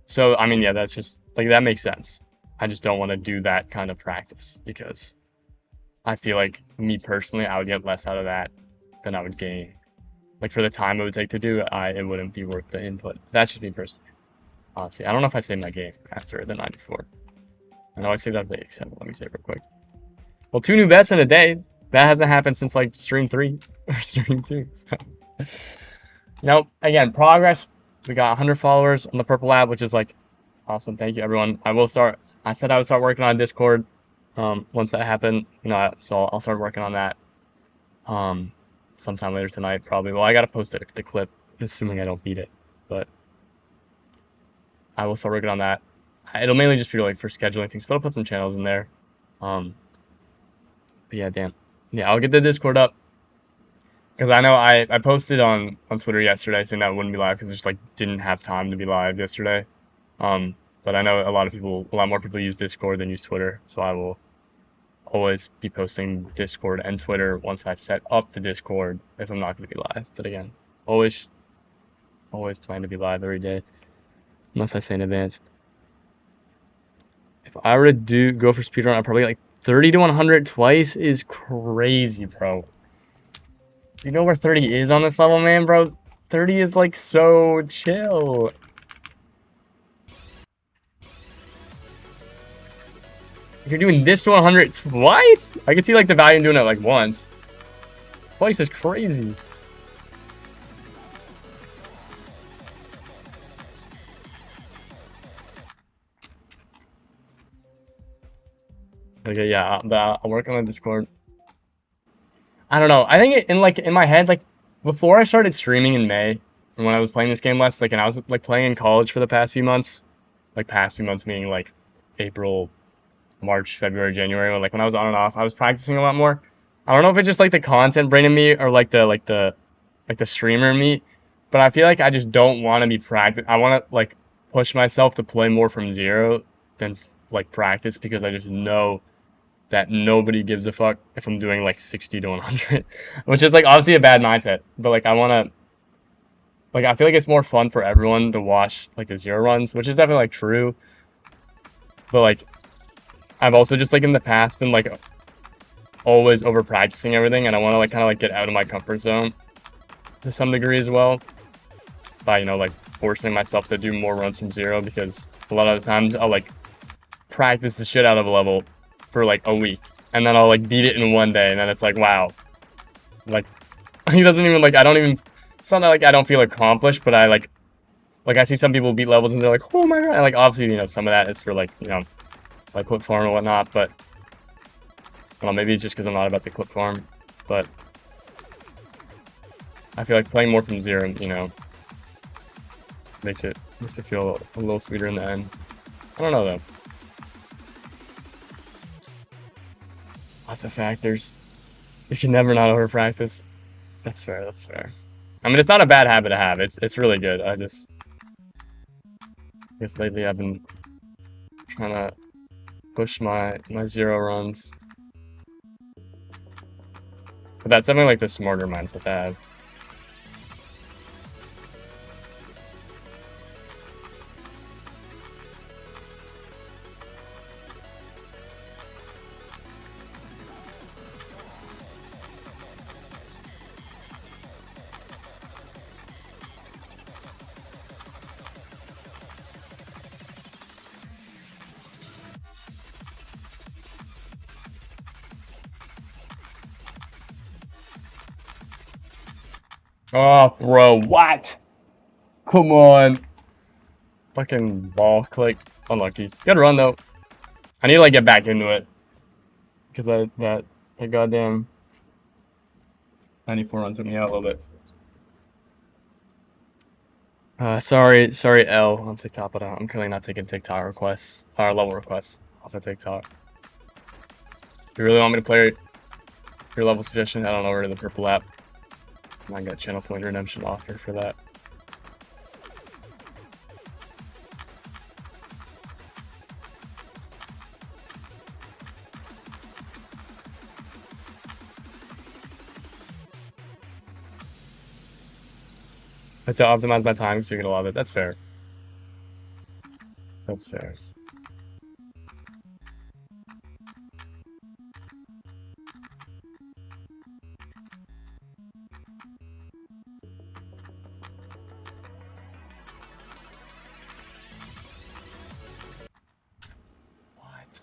So, I mean, yeah, that's just like, that makes sense. I just don't want to do that kind of practice, because I feel like, me personally, I would get less out of that than I would gain. Like for the time it would take to do it, it wouldn't be worth the input. That's just me personally. Honestly, I don't know if I saved my game after the 94. I know I saved after the 87. Let me save real quick. Well, 2 new bets in a day. That hasn't happened since like stream 3 or stream 2. So. Again, progress. We got 100 followers on the Purple app, which is like awesome. Thank you, everyone. I said I would start working on Discord once that happened. So I'll start working on that sometime later tonight, probably. Well, I gotta post the clip, assuming I don't beat it, but I will start working on that. It'll mainly just be like for scheduling things, but I'll put some channels in there. But yeah, damn. Yeah, I'll get the Discord up, because I know I posted on Twitter yesterday saying that I wouldn't be live because I just like didn't have time to be live yesterday. But I know a lot more people use Discord than use Twitter, so I will always be posting Discord and Twitter once I set up the Discord if I'm not going to be live. But again, always plan to be live every day, unless I say in advance. If I were to go for speedrun, I'd probably like 30 to 100 twice is crazy, bro. You know where 30 is on this level, man, bro? 30 is like so chill. If you're doing this to 100 twice, I can see like the value in doing it like once. Twice is crazy. Okay, yeah, I'll work on the Discord. I don't know. I think in my head, like before I started streaming in May, and when I was playing this game less, like, and I was like playing in college for the past few months, meaning like April, March, February, January, like when I was on and off, I was practicing a lot more. I don't know if it's just like the content brain in me or like the streamer in me, but I feel like I just don't want to be I want to like push myself to play more from zero than like practice, because I just know that nobody gives a fuck if I'm doing like 60 to 100, which is like obviously a bad mindset, but like I feel like it's more fun for everyone to watch like the zero runs, which is definitely like true, but like I've also just like in the past been like always over practicing everything, and I want to like kind of like get out of my comfort zone to some degree as well by like forcing myself to do more runs from zero, because a lot of the times I'll like practice the shit out of a level for like a week, and then I'll like beat it in one day, and then it's like, wow, like he doesn't even like, it's not like I don't feel accomplished, but I like I see some people beat levels and they're like, oh my god, and like obviously some of that is for like like clip farm and whatnot, but well, maybe it's just because I'm not about the clip farm, but I feel like playing more from zero, makes it feel a little sweeter in the end. I don't know though. Lots of factors. You can never not over practice. That's fair. That's fair. I mean, it's not a bad habit to have. It's really good. I guess lately I've been trying to push my zero runs. But that's definitely like the smarter mindset to have. Oh, bro, what? Come on. Fucking ball click. Unlucky. Good run, though. I need to, like, get back into it. Because that goddamn 94 run took me out a little bit. Sorry, L on TikTok, but I'm currently not taking TikTok requests, or level requests off of TikTok. If you really want me to play your level suggestion, head on over to the purple app. I got channel point redemption offer for that. I have to optimize my time so you get a lot of it. That's fair. That's fair. What?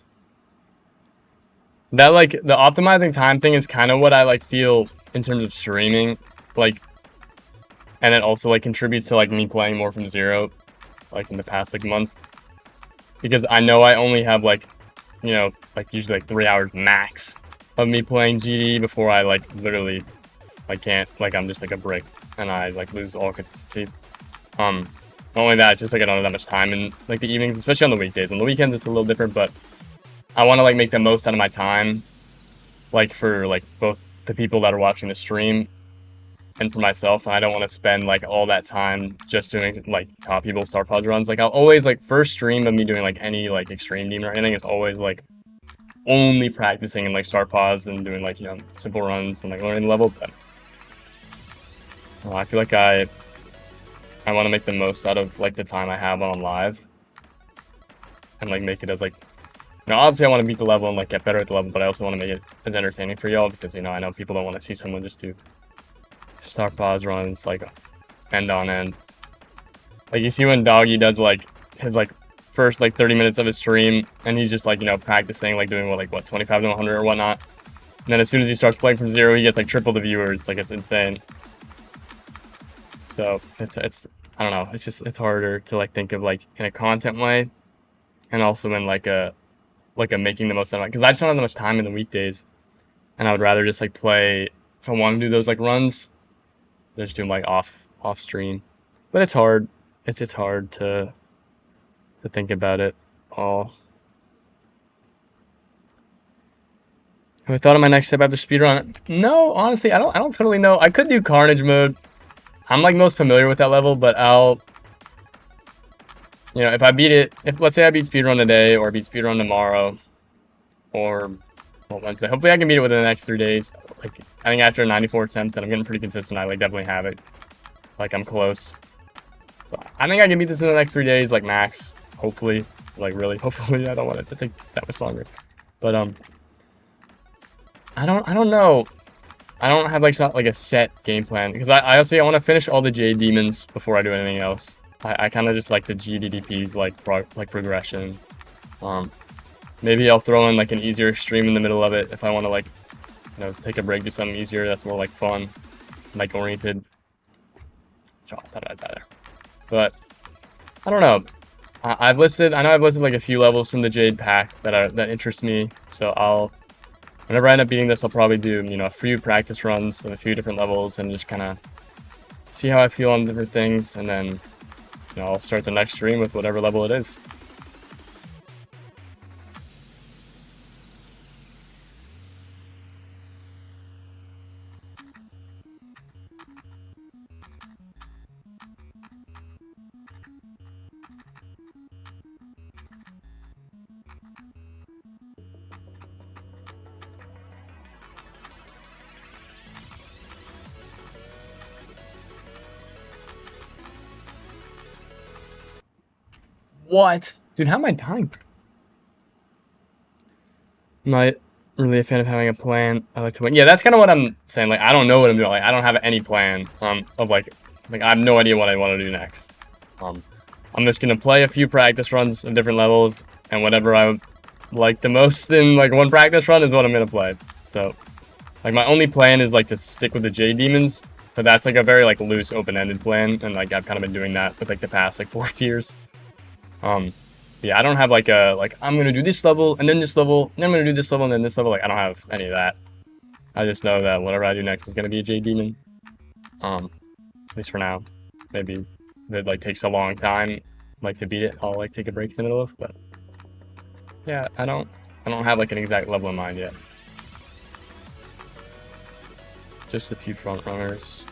That, like, the optimizing time thing is kind of what I, like, feel in terms of streaming, like, and it also, like, contributes to, like, me playing more from zero, like, in the past, like, month, because I know I only have, like, like, usually, like, 3 hours max of me playing GD before I, like, literally, like, can't, like, I'm just, like, a brick, and I, like, lose all consistency. Not only that, it's just, like, I don't have that much time in, like, the evenings, especially on the weekdays. On the weekends, it's a little different, but I want to, like, make the most out of my time, like, for, like, both the people that are watching the stream and for myself, and I don't want to spend, like, all that time just doing, like, top people star pause runs. Like, I'll always, like, first stream of me doing, like, any, like, extreme demon or anything is always, like, only practicing and, like, star pause and doing, like, simple runs and, like, learning the level, but I feel like I want to make the most out of, like, the time I have on live and, like, make it as, like, obviously I want to beat the level and, like, get better at the level, but I also want to make it as entertaining for y'all because, I know people don't want to see someone just do star pause runs, like, end on end. Like, you see when Doggy does, like, his, like, first, like, 30 minutes of his stream, and he's just, like, practicing, like, doing, what, 25 to 100 or whatnot. And then as soon as he starts playing from zero, he gets, like, triple the viewers. Like, it's insane. So, it's I don't know, it's harder to, like, think of, like, in a content way, and also in, like a making the most out of it. Because I just don't have that much time in the weekdays, and I would rather just, like, play, if I want to do those, like, runs, just do them, like, off stream. But it's hard. It's hard to think about it all. Have I thought of my next step after speedrun? No, honestly, I don't totally know. I could do Carnage mode. I'm, like, most familiar with that level, but I'll, if I beat it, let's say I beat speedrun today, or beat speedrun tomorrow, or Wednesday. Hopefully I can beat it within the next 3 days. Like, I think after a 94 attempt, and I'm getting pretty consistent, I, like, definitely have it. Like, I'm close. So I think I can beat this in the next 3 days, like, max. Hopefully. Like, really, hopefully. I don't want it to take that much longer. But, I don't know. I don't have, like, a set game plan, because I honestly, I want to finish all the Jade Demons before I do anything else. I kind of just like the GDDP's, like, progression. Maybe I'll throw in, like, an easier stream in the middle of it if I want to, like, take a break, do something easier that's more, like, fun, like, oriented. Oh, I thought I'd better. But I don't know. I know I've listed like a few levels from the Jade pack that interest me. So whenever I end up beating this, I'll probably do a few practice runs of a few different levels and just kind of see how I feel on different things, and then, you know, I'll start the next stream with whatever level it is. What? Dude, how am I dying? I'm not really a fan of having a plan. I like to win. Yeah, that's kind of what I'm saying. Like, I don't know what I'm doing. Like, I don't have any plan of like I have no idea what I want to do next. I'm just gonna play a few practice runs of different levels, and whatever I like the most in like one practice run is what I'm gonna play. So, like, my only plan is like to stick with the J demons, but that's like a very like loose, open-ended plan, and like I've kind of been doing that with like the past like 4 tiers. Yeah, I don't have like a I'm gonna do this level and then this level, and then I'm gonna do this level and then this level. Like, I don't have any of that. I just know that whatever I do next is gonna be a J demon. At least for now. Maybe it like takes a long time like to beat it. I'll like take a break in the middle of, but yeah, I don't have like an exact level in mind yet. Just a few front runners.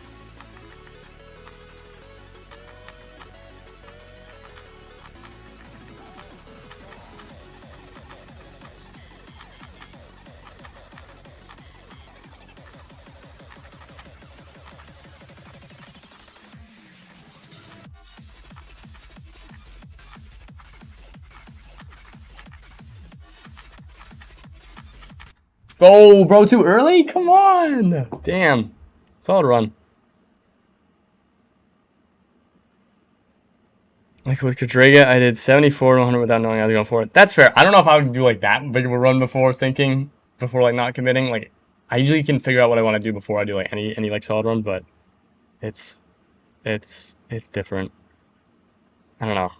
Oh, bro, too early? Come on! Damn. Solid run. Like with Kadriga, I did 74 to 100 without knowing I was going for it. That's fair. I don't know if I would do like that big of a run before like not committing. Like, I usually can figure out what I want to do before I do like any like solid run, but it's different. I don't know.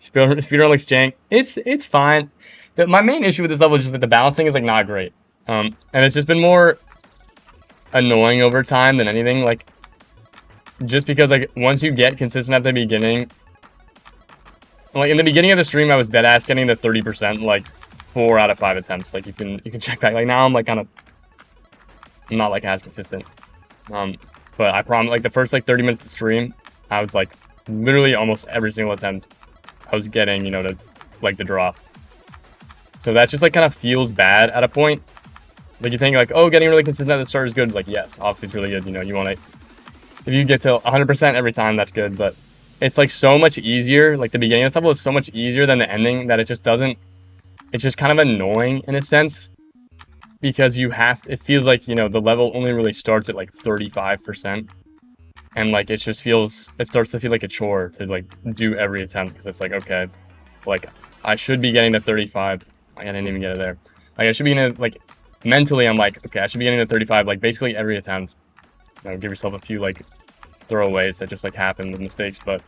Speedrun looks jank. It's fine. My main issue with this level is just that the balancing is like not great. And it's just been more annoying over time than anything. Like, just because like once you get consistent at the beginning, like in the beginning of the stream, I was dead ass getting the 30% like 4 out of 5 attempts. Like, you can check back. Like, now I'm like I'm not like as consistent. But I promise, like the first like 30 minutes of the stream, I was like literally almost every single attempt I was getting, you know, to like the drop. So that just like kind of feels bad at a point. Like, you think like, oh, getting really consistent at the start is good. Like, yes, obviously it's really good. You know, you want to, if you get to 100% every time, that's good. But it's like so much easier. Like, the beginning of this level is so much easier than the ending that it just doesn't. It's just kind of annoying in a sense, because you have to, it feels like, you know, the level only really starts at like 35%, and like it starts to feel like a chore to like do every attempt, because it's like, okay, like I should be getting to 35. I didn't even get it there. Like, I should be getting like, mentally I'm like, okay, I should be getting to 35 like basically every attempt. You know, give yourself a few like throwaways that just like happen with mistakes, but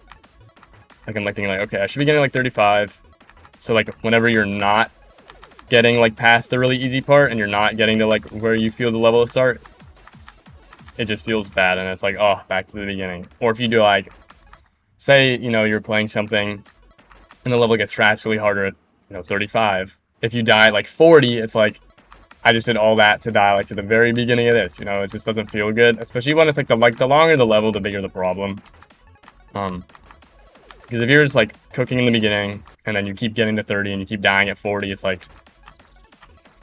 like I'm like thinking like, okay, I should be getting like 35. So like whenever you're not getting like past the really easy part and you're not getting to like where you feel the level to start, it just feels bad, and it's like, oh, back to the beginning. Or if you do like, say, you know, you're playing something and the level gets drastically harder at, you know, 35. If you die at like 40, it's like, I just did all that to die like to the very beginning of this. You know, it just doesn't feel good, especially when it's like the longer the level, the bigger the problem. Because if you're just like cooking in the beginning and then you keep getting to 30 and you keep dying at 40, it's like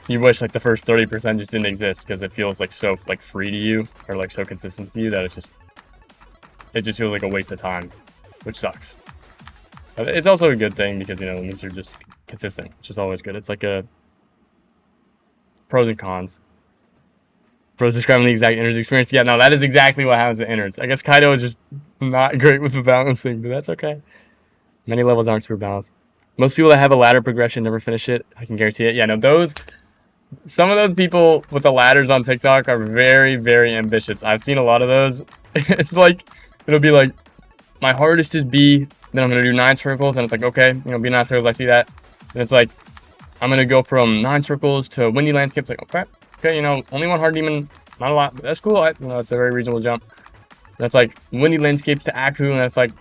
you wish like the first 30% just didn't exist, because it feels like so like free to you, or like so consistent to you, that it just feels like a waste of time, which sucks. But it's also a good thing, because, you know, it means you're just consistent, which is always good. It's like a pros and cons. Pros describing the exact innards experience. Yeah, no, that is exactly what happens at innards. I guess Kaido is just not great with the balancing, but that's okay. Many levels aren't super balanced. Most people that have a ladder progression never finish it. I can guarantee it. Yeah, no, some of those people with the ladders on TikTok are very, very ambitious. I've seen a lot of those. It's like, it'll be like, my hardest is B, then I'm going to do 9 circles, and it's like, okay, you know, B 9 circles, I see that. And it's like, I'm going to go from 9 circles to windy landscapes. Like, okay, you know, only one hard demon, not a lot, but that's cool. You know, it's a very reasonable jump. That's like Windy Landscapes to Aku, and that's like,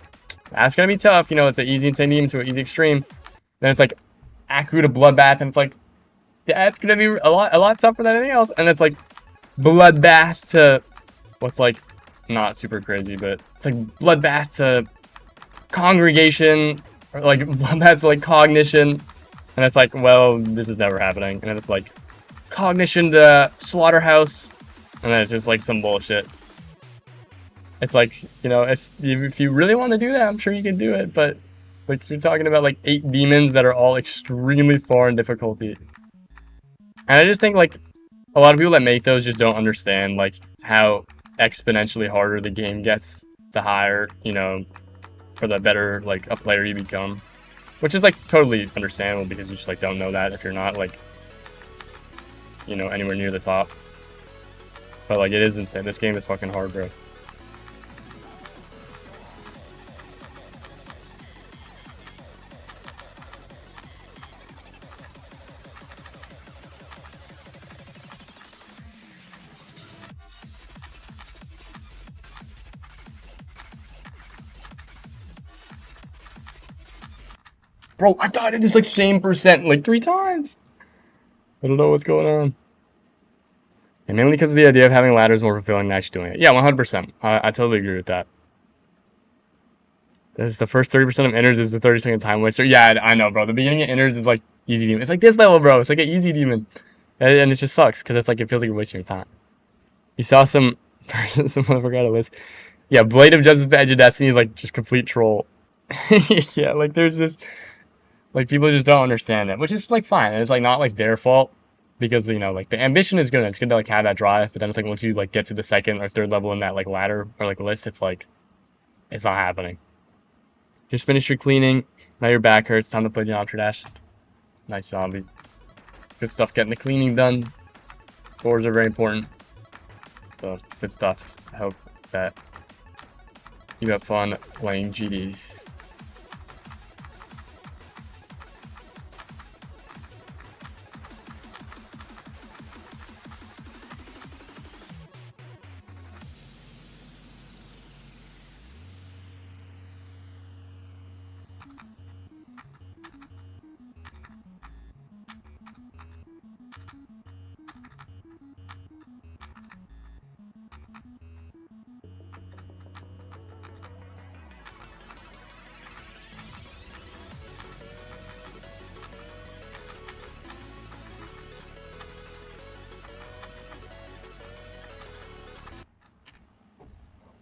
that's gonna be tough. You know, it's an easy Insane Demon to an easy Extreme. Then it's like Aku to Bloodbath, and it's like, that's gonna be a lot tougher than anything else. And it's like Bloodbath to what's like not super crazy, but it's like Bloodbath to Congregation, or like Bloodbath to like Cognition, and it's like, well, this is never happening. And then it's like Cognition to Slaughterhouse, and then it's just like some bullshit. It's like, you know, if you really want to do that, I'm sure you can do it, but like you're talking about like 8 demons that are all extremely far in difficulty. And I just think like a lot of people that make those just don't understand like how exponentially harder the game gets the higher, you know, for the better like a player you become. Which is like totally understandable because you just like don't know that if you're not like, you know, anywhere near the top. But like it is insane. This game is fucking hard, bro. Bro, I died in this like same percent like 3 times. I don't know what's going on. And mainly because of the idea of having ladders more fulfilling than actually doing it. Yeah, 100%. I totally agree with that. This is the first 30% of inners is the 30-second time waster. Yeah, I know, bro. The beginning of inners is like easy demon. It's like this level, bro. It's like an easy demon. And it just sucks because it's like it feels like you're wasting your time. You saw some motherfucker got a list. Yeah, Blade of Justice, the Edge of Destiny is like just complete troll. Yeah, like there's just like people just don't understand it, which is like fine. It's like not like their fault because you know like the ambition is good. It's good to like have that drive, but then it's like once you like get to the second or third level in that like ladder or like list, it's like it's not happening. Just finished your cleaning. Now your back hurts. Time to play Geometry Dash. Nice zombie. Good stuff getting the cleaning done. Scores are very important. So good stuff. I hope that you have fun playing GD.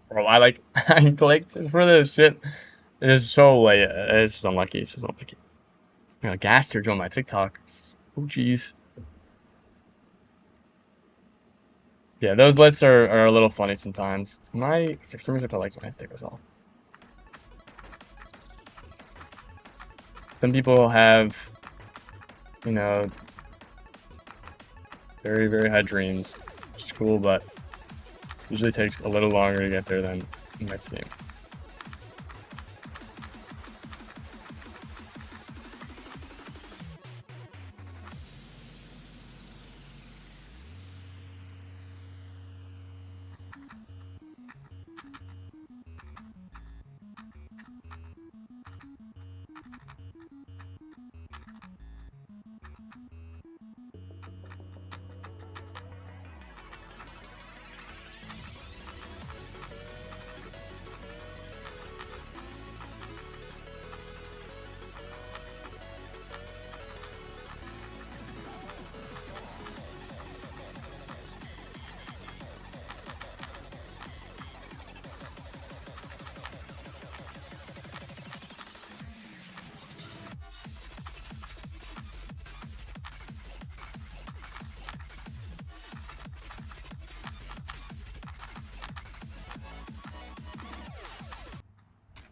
Bro, I clicked for this shit. It is so late. It's just unlucky. It's just unlucky. You know, Gaster joined my TikTok. Oh jeez. Yeah, those lists are a little funny sometimes. For some reason I like my thick as well. Some people have, you know, very, very high dreams, which is cool, but usually takes a little longer to get there than you might seem.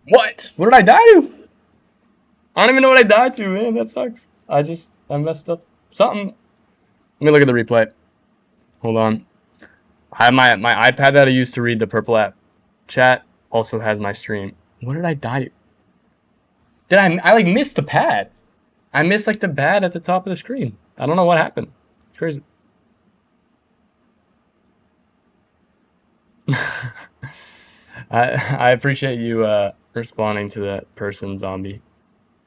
What? What did I die to? I don't even know what I died to, man. That sucks. I messed up something. Let me look at the replay. Hold on. I have my iPad that I use to read the purple app chat also has my stream. What did I die to? Did I like missed the pad? I missed like the pad at the top of the screen. I don't know what happened. It's crazy. I appreciate you responding to that person, zombie.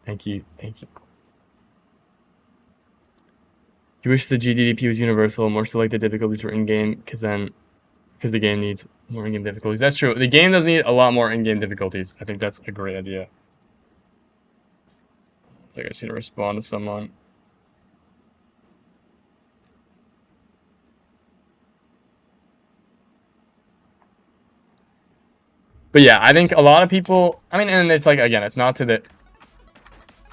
Thank you. Thank you. You wish the GDDP was universal, more so like the difficulties were in-game, because the game needs more in-game difficulties. That's true. The game does need a lot more in-game difficulties. I think that's a great idea. So I guess you need to respond to someone. But yeah, I think a lot of people, I mean, and it's like, again, it's not to the,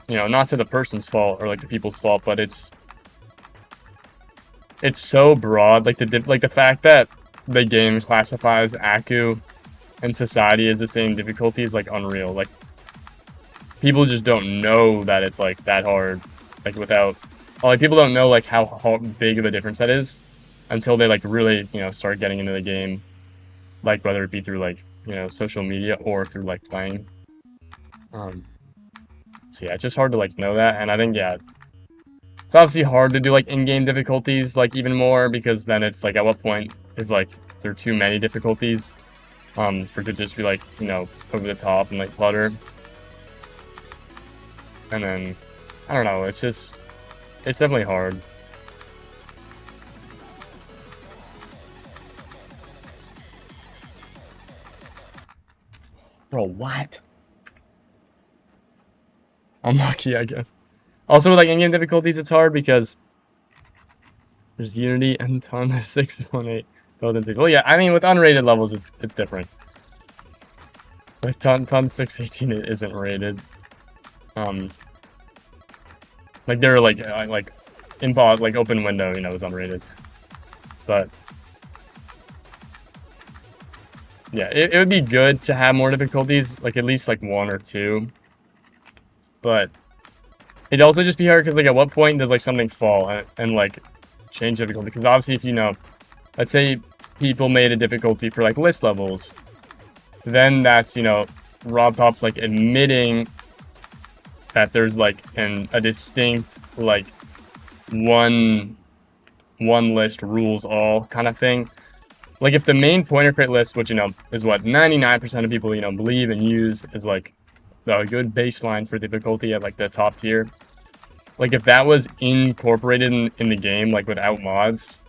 not to the person's fault or like the people's fault, but it's so broad. Like the fact that the game classifies Aku and society as the same difficulty is like unreal. Like people just don't know that it's like that hard, like people don't know like how big of a difference that is until they like really, start getting into the game, like whether it be through like, social media or through like playing. So yeah, it's just hard to like know that, and I think yeah, it's obviously hard to do like in-game difficulties like even more, because then it's like at what point is like there are too many difficulties for it to just be like, over the top and like clutter. And then I don't know, it's definitely hard. Bro, what? I'm lucky, I guess. Also with like in-game difficulties, it's hard because there's Unity and Ton 618 built in 6. Well, yeah, I mean with unrated levels, it's different. Like Ton 618 isn't rated. Like there are like open window, is unrated. But yeah, it would be good to have more difficulties, like at least like 1 or 2. But it'd also just be hard because like at what point does like something fall and like change difficulty? Because obviously if let's say people made a difficulty for like list levels, then that's RobTop's like admitting that there's like a distinct like one list rules all kind of thing. Like if the main pointer crate list, which is what 99% of people believe and use, is like a good baseline for difficulty at like the top tier. Like if that was incorporated in the game like without mods,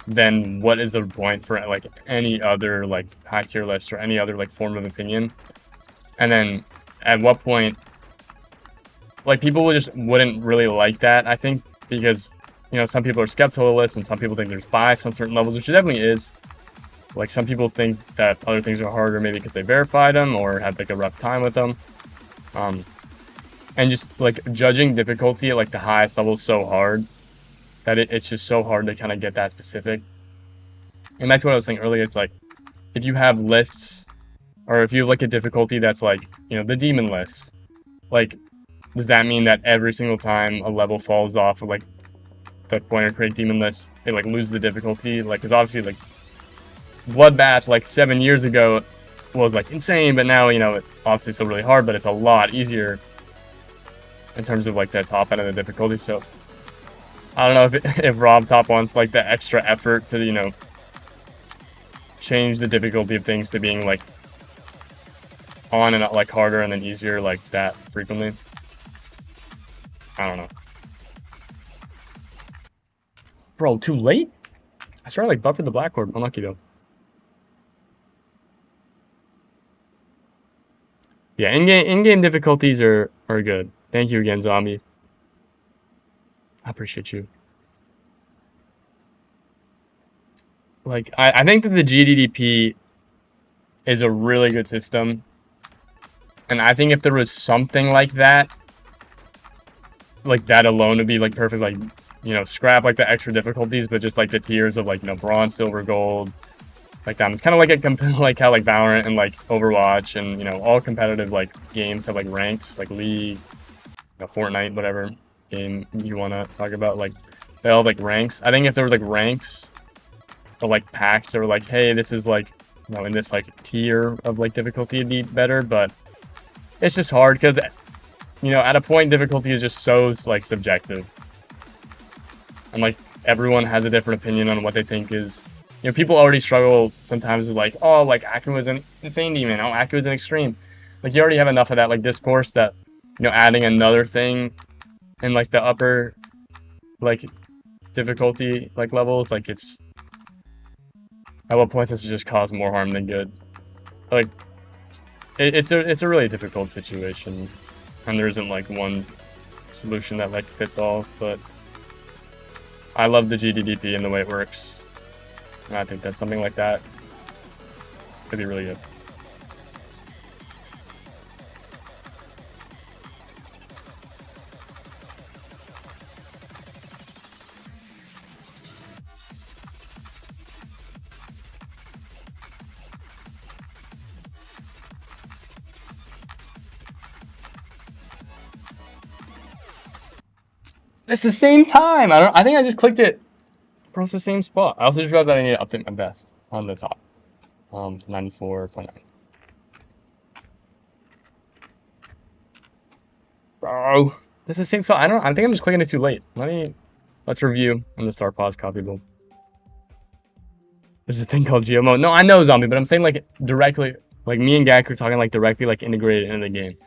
then what is the point for like any other like high tier list or any other like form of opinion? And then at what point, like people wouldn't really like that, I think, because some people are skeptical of the list and some people think there's bias on certain levels, which it definitely is. Like some people think that other things are harder maybe because they verified them or had like a rough time with them. And just like judging difficulty at like the highest level is so hard that it's just so hard to kind of get that specific. And that's what I was saying earlier. It's like if you have lists, or if you have like a difficulty that's like the demon list, like does that mean that every single time a level falls off of like the pointer crate demon list, it like loses the difficulty? Like because obviously like Bloodbath like 7 years ago was like insane, but now it's obviously still really hard, but it's a lot easier in terms of like the top end of the difficulty. So I don't know if RobTop wants like the extra effort to change the difficulty of things to being like on and like harder and then easier like that frequently. I don't know. Bro, too late? I started like buffered the black orb. Unlucky though. Yeah, in-game difficulties are good. Thank you again, zombie. I appreciate you. Like I think that the GDDP is a really good system, and I think if there was something like that alone would be like perfect. Like scrap like the extra difficulties, but just like the tiers of like bronze, silver, gold, like that. It's kind of like like how like Valorant and like Overwatch and all competitive like games have like ranks, like League, Fortnite, whatever game you want to talk about, like they all have like ranks. I think if there was like ranks or like packs that were like, hey, this is like in this like tier of like difficulty, it'd be better. But it's just hard because at a point difficulty is just so like subjective, and like everyone has a different opinion on what they think is you know, people already struggle sometimes with like, oh, like Aku is an insane demon, oh, Aku is an extreme. Like you already have enough of that like discourse that, you know, adding another thing in like the upper like difficulty like levels, like it's at what point does it just cause more harm than good? Like it's a really difficult situation, and there isn't like one solution that like fits all. But I love the GDDP and the way it works, and I think that something like that could be really good. It's the same time. I think I just clicked it across the same spot. I also just realized that I need to update my best on the top. 94.9. Bro, that's the same spot. I think I'm just clicking it too late. Let's review on the star pause copy build. There's a thing called Geo mode. No, I know Zombie, but I'm saying like directly, like me and Gak are talking like directly like integrated into the game.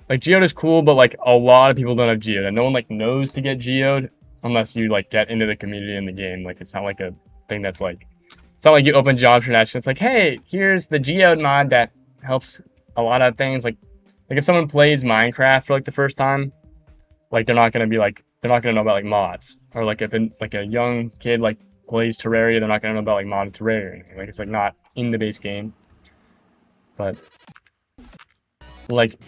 Like Geode is cool, but like a lot of people don't have Geode, and no one like knows to get Geode unless you like get into the community in the game. Like it's not like a thing that's like, it's not like you open Geometry Dash and it's like, hey, here's the Geode mod that helps a lot of things. Like if someone plays Minecraft for like the first time, like they're not gonna know about like mods, or like if like a young kid like plays Terraria, they're not gonna know about like modded Terraria or anything. Like it's like not in the base game, but like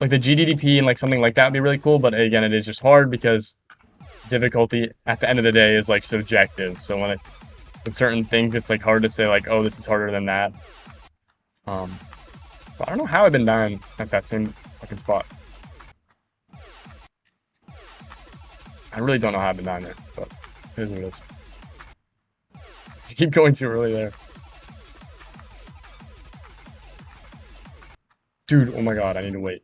the GDDP and like something like that would be really cool. But again, it is just hard because difficulty at the end of the day is like subjective. So when with certain things, it's like hard to say like, oh, this is harder than that. But I don't know how I've been dying at that same fucking spot. I really don't know how I've been dying there, but it is what it is. I keep going too early there. Dude, oh my god, I need to wait.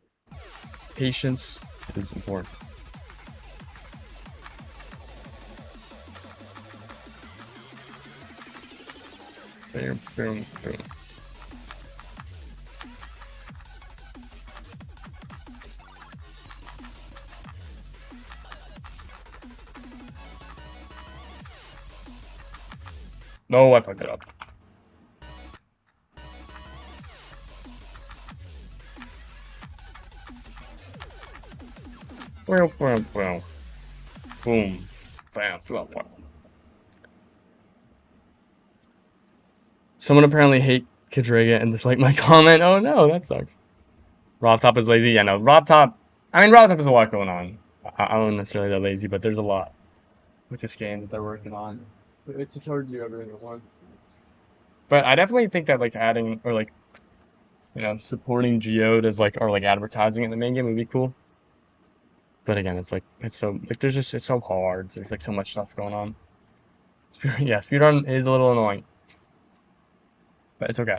Patience is important. Boom, boom, boom. No, I fucked it up. Well, well, well. Boom. Bam. Bam. Bam. Someone apparently hate Kadriga and dislike my comment. Oh no, that sucks. Rob Top is lazy. Yeah, no. Rob Top is a lot going on. I don't necessarily that lazy, but there's a lot with this game that they're working on. It's just hard to do everything at once. But I definitely think that like adding or like, you know, supporting Geode as like, or like advertising in the main game would be cool. But again, it's like, it's so like it's so hard. There's like so much stuff going on. Yeah, Speedrun is a little annoying, but it's okay.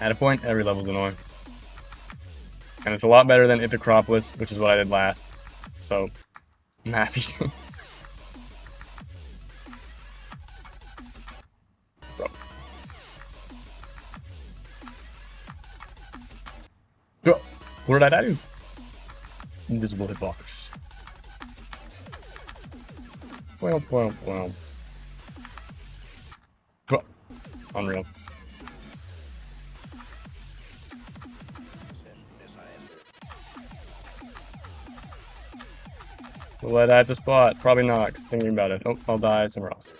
At a point, every level's annoying. And it's a lot better than Ithacropolis, which is what I did last. So, I'm happy. Bro. Bro. What did I do? Invisible hitbox. Well. Bro. Unreal. Will I die at the spot? Probably not, 'cause thinking about it. Oh, I'll die somewhere else.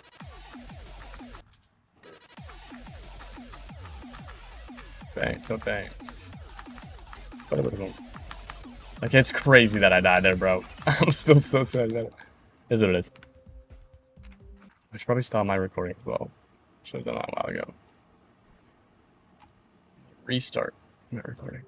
Bang, go bang. Like, it's crazy that I died there, bro. I'm still so sad about it. Is what it is. I should probably stop my recording as well. Should have done that a while ago. Restart my recording.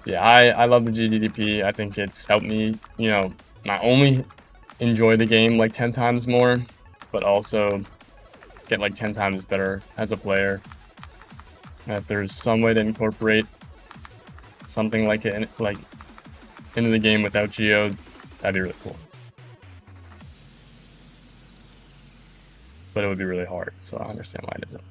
Yeah, I love the GDDP. I think it's helped me, you know, not only enjoy the game like 10 times more, but also get like 10 times better as a player. And if there's some way to incorporate something like it into the game without Geo, that'd be really cool. But it would be really hard, so I understand why it isn't.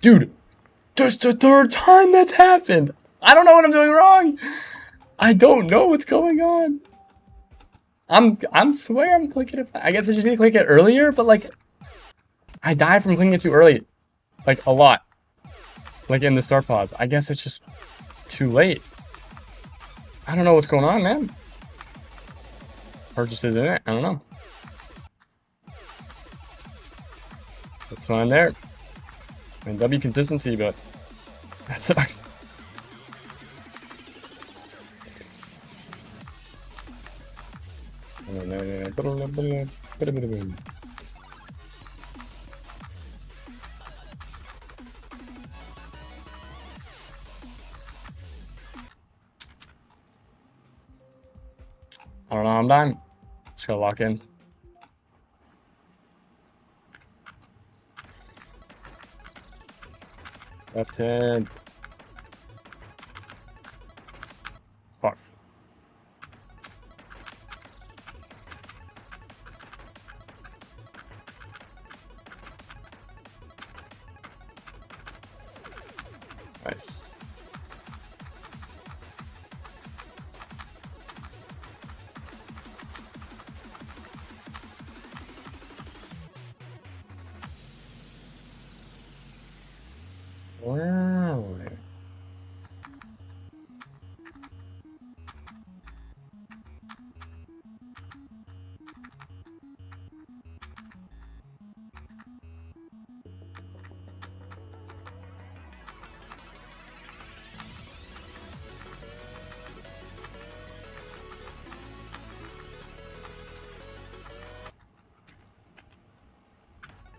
Dude, that's the third time that's happened. I don't know what I'm doing wrong. I don't know what's going on. I'm swear I'm clicking it. I guess I just need to click it earlier, but like I died from clicking it too early. Like a lot. Like in the start pause. I guess it's just too late. I don't know what's going on, man. Purchases in it. I don't know. That's fine there. And W consistency, but that sucks. I don't know, I'm dying. Just gotta lock in. Left hand. Fuck. Nice. Wow.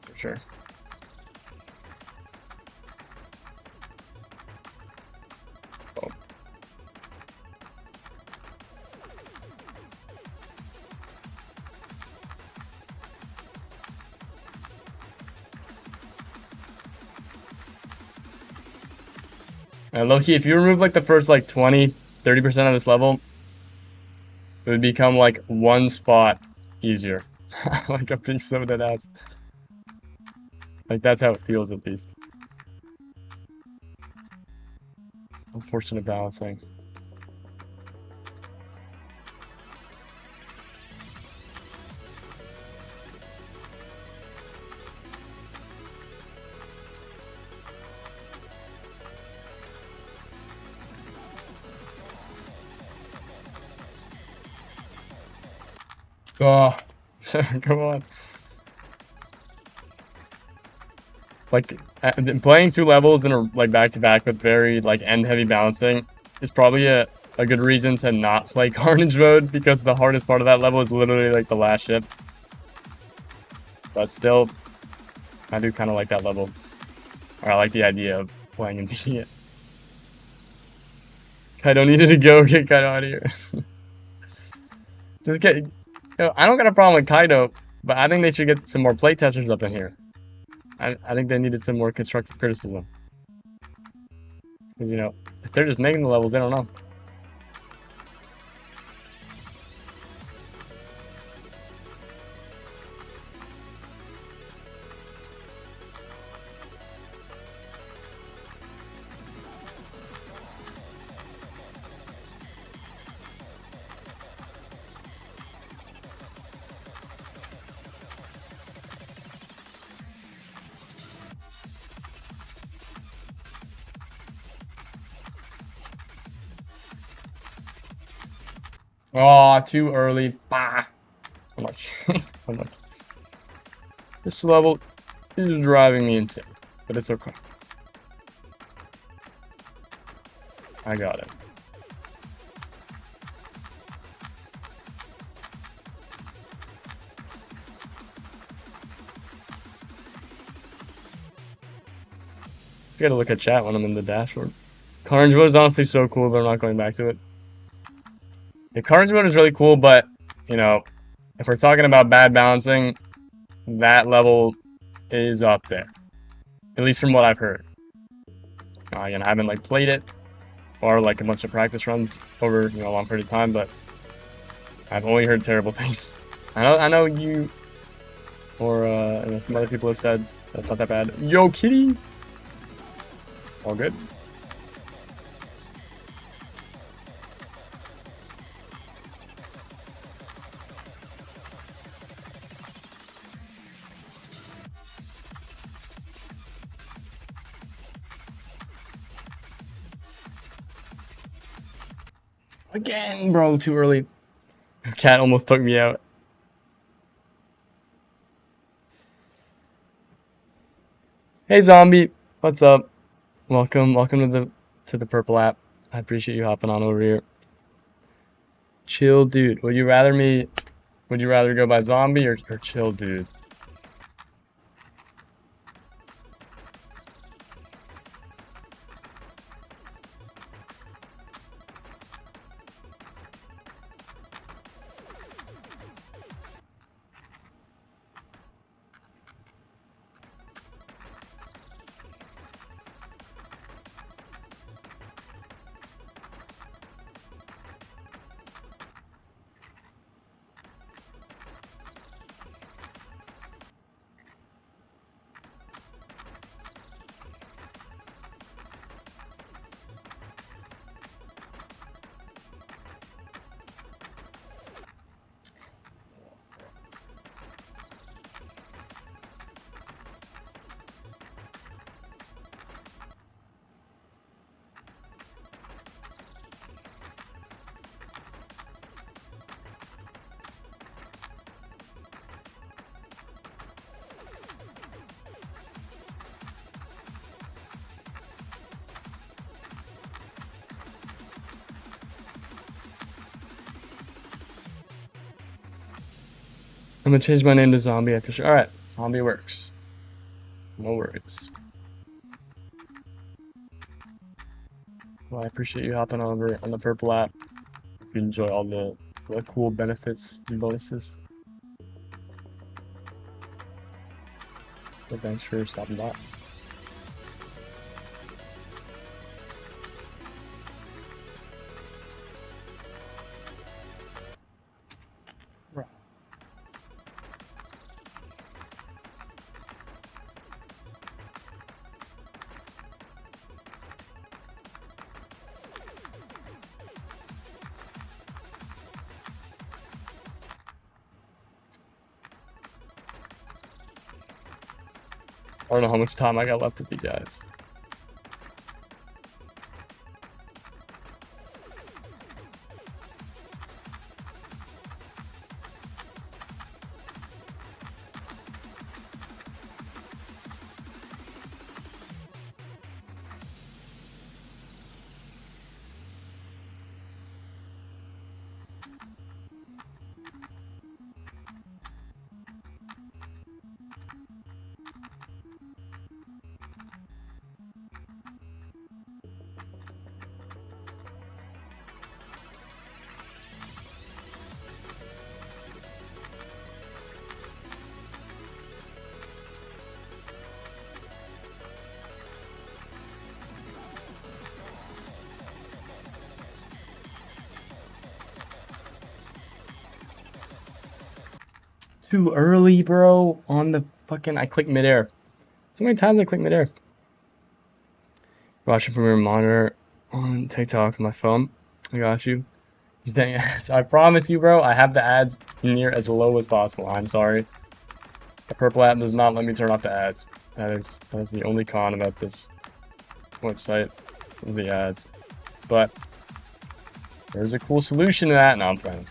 For sure. Oh. Low-key, if you remove like the first like 20-30% of this level, it would become like one spot easier. Like I'm being so dead ass. Like that's how it feels at least. Unfortunate balancing. Oh, come on. Like playing 2 levels in a like back to back with very like end heavy balancing is probably a good reason to not play Carnage mode, because the hardest part of that level is literally like the last ship. But still, I do kind of like that level. Or I like the idea of playing in it. Kaido needed to go. Get Kaido out of here. Just get. I don't got a problem with Kaido, but I think they should get some more playtesters up in here. I think they needed some more constructive criticism. Because, you know, if they're just making the levels, they don't know. Oh, too early. Bah. I'm like, I'm like, this level is driving me insane, but it's okay. I got it. I gotta look at chat when I'm in the dashboard. Carnage mode is honestly so cool, but I'm not going back to it. The carnage mode is really cool, but, you know, if we're talking about bad balancing, that level is up there. At least from what I've heard. Again, I haven't, like, played it, or, like, a bunch of practice runs over, you know, a long period of time, but I've only heard terrible things. I know you, or, some other people have said that's not that bad. Yo, kitty! All good. Again, bro, too early. Cat almost took me out. Hey, zombie, what's up? Welcome to the purple app. I appreciate you hopping on over here. Chill, dude. Would you rather go by zombie or chill, dude? I'm gonna change my name to zombie after sure. Alright, zombie works. No worries. Well, I appreciate you hopping over on the purple app. If you enjoy all the cool benefits and bonuses. So thanks for stopping by. Right. I don't know how much time I got left with you guys. Too early, bro. On the fucking, I clicked midair. So many times I click midair. Watching from your monitor on TikTok on my phone. I got you. These dang ads. I promise you, bro. I have the ads near as low as possible. I'm sorry. The purple app does not let me turn off the ads. That is the only con about this website. Is the ads. But There's a cool solution to that. No, I'm playing.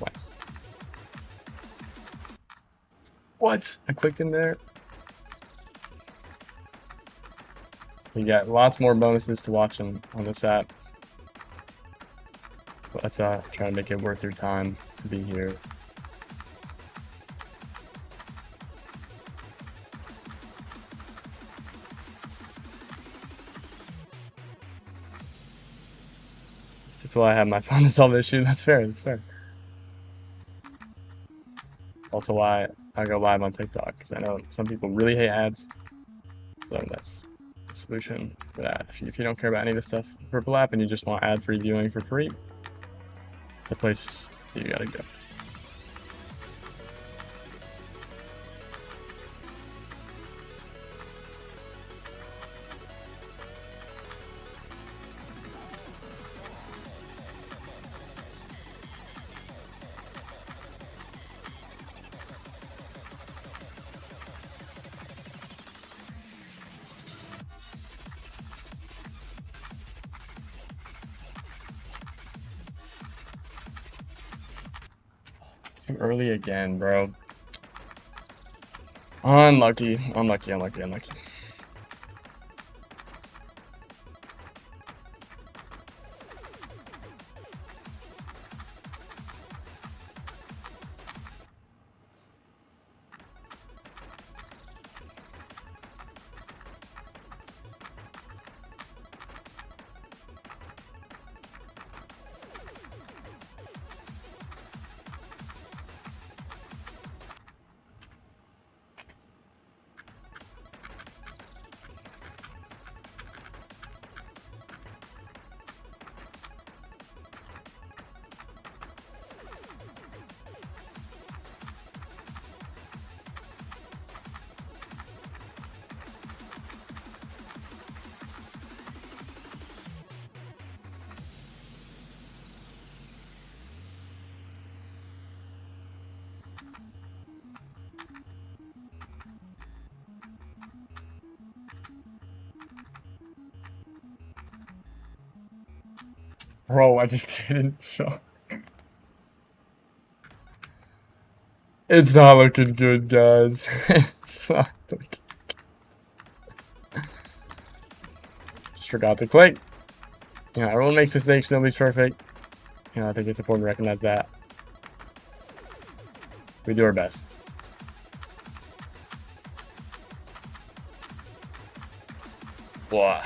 What? I clicked in there. You got lots more bonuses to watch them on this app. Let's try to make it worth your time to be here. That's why I have my phone to solve the issue. That's fair. That's fair. Also, why I go live on TikTok, because I know some people really hate ads. So that's the solution for that. If you don't care about any of this stuff, Purple app, and you just want ad-free viewing for free, it's the place you gotta go. Too early again, bro. Unlucky. Bro, I just didn't show. It's not looking good, guys. It's not looking good. Just forgot to click. You know, everyone makes mistakes, nobody's perfect. You know, I think it's important to recognize that. We do our best. Blah.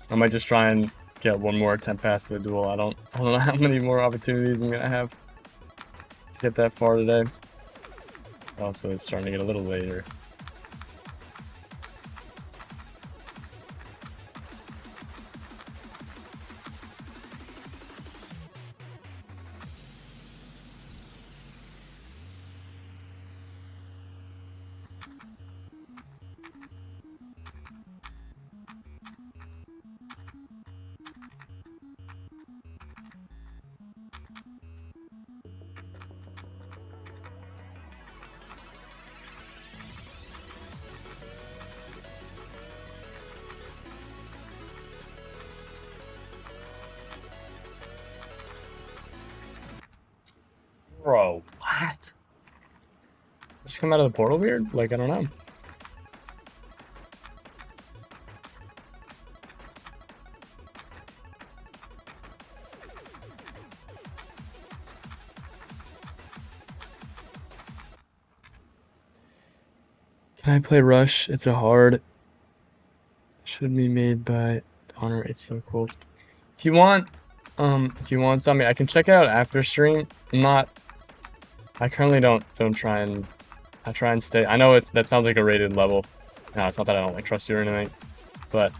I might just try and get one more attempt past the duel. I don't know how many more opportunities I'm gonna have to get that far today. Also, it's starting to get a little later. Bro, what? Just come out of the portal weird? Like, I don't know. Can I play Rush? It's a hard. Should be made by Honor. It's so cool. If you want something, I can check it out after stream. I currently don't try and I try and stay. I know that sounds like a rated level. No, it's not that I don't like trust you or anything, but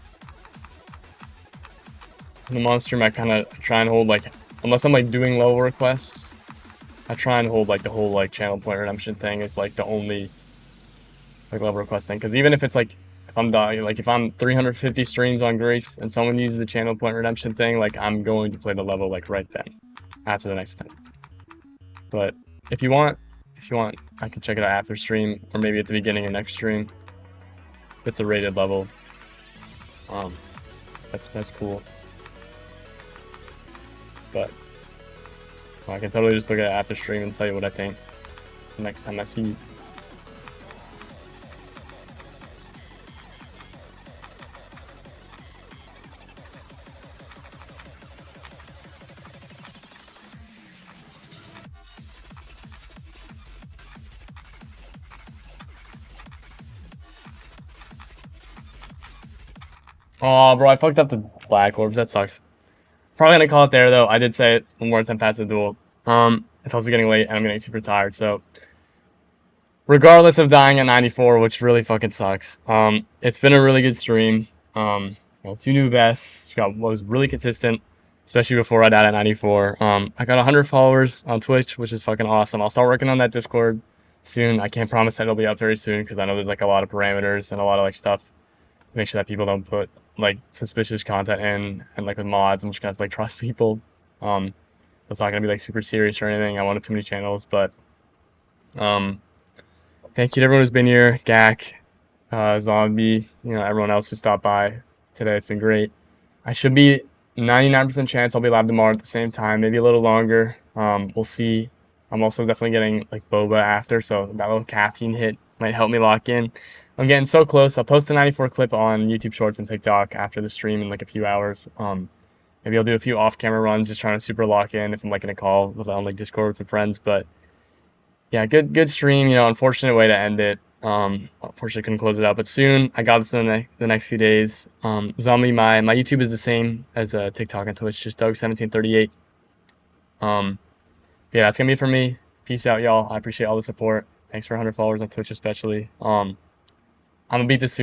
in the mod stream I kind of try and hold like, unless I'm like doing level requests, I try and hold like the whole like channel point redemption thing is like the only like level request thing. Because even if it's like if I'm dying, like if I'm 350 streams on Grief and someone uses the channel point redemption thing, like I'm going to play the level like right then after the next time. But if you want, I can check it out after stream or maybe at the beginning of next stream. If it's a rated level, that's cool. But I can totally just look at it after stream and tell you what I think the next time I see you. Oh, bro, I fucked up the black orbs. That sucks. Probably gonna call it there though. I did say it one more time past the duel. It's also getting late and I'm getting super tired. So, regardless of dying at 94, which really fucking sucks, it's been a really good stream. Well, 2 new bests. Was really consistent, especially before I died at 94. I got 100 followers on Twitch, which is fucking awesome. I'll start working on that Discord soon. I can't promise that it'll be up very soon because I know there's like a lot of parameters and a lot of like stuff to make sure that people don't put like suspicious content in and like with mods. I'm just gonna have to like trust people. It's not gonna be like super serious or anything. I wanted too many channels, but thank you to everyone who's been here, Gak, Zombie, everyone else who stopped by today. It's been great. I should be 99% chance I'll be live tomorrow at the same time, maybe a little longer. We'll see. I'm also definitely getting like boba after, so that little caffeine hit might help me lock in. I'm getting so close. I'll post the 94 clip on YouTube Shorts and TikTok after the stream in like a few hours. Maybe I'll do a few off-camera runs, just trying to super lock in if I'm like in a call on like Discord with some friends. But yeah, good stream. Unfortunate way to end it. Unfortunately couldn't close it out, but soon. I got this in the next few days. Zombie, my YouTube is the same as TikTok and Twitch, just Doug1738. Yeah, that's gonna be it for me. Peace out, y'all. I appreciate all the support. Thanks for 100 followers on Twitch, especially. I'm gonna beat this soon.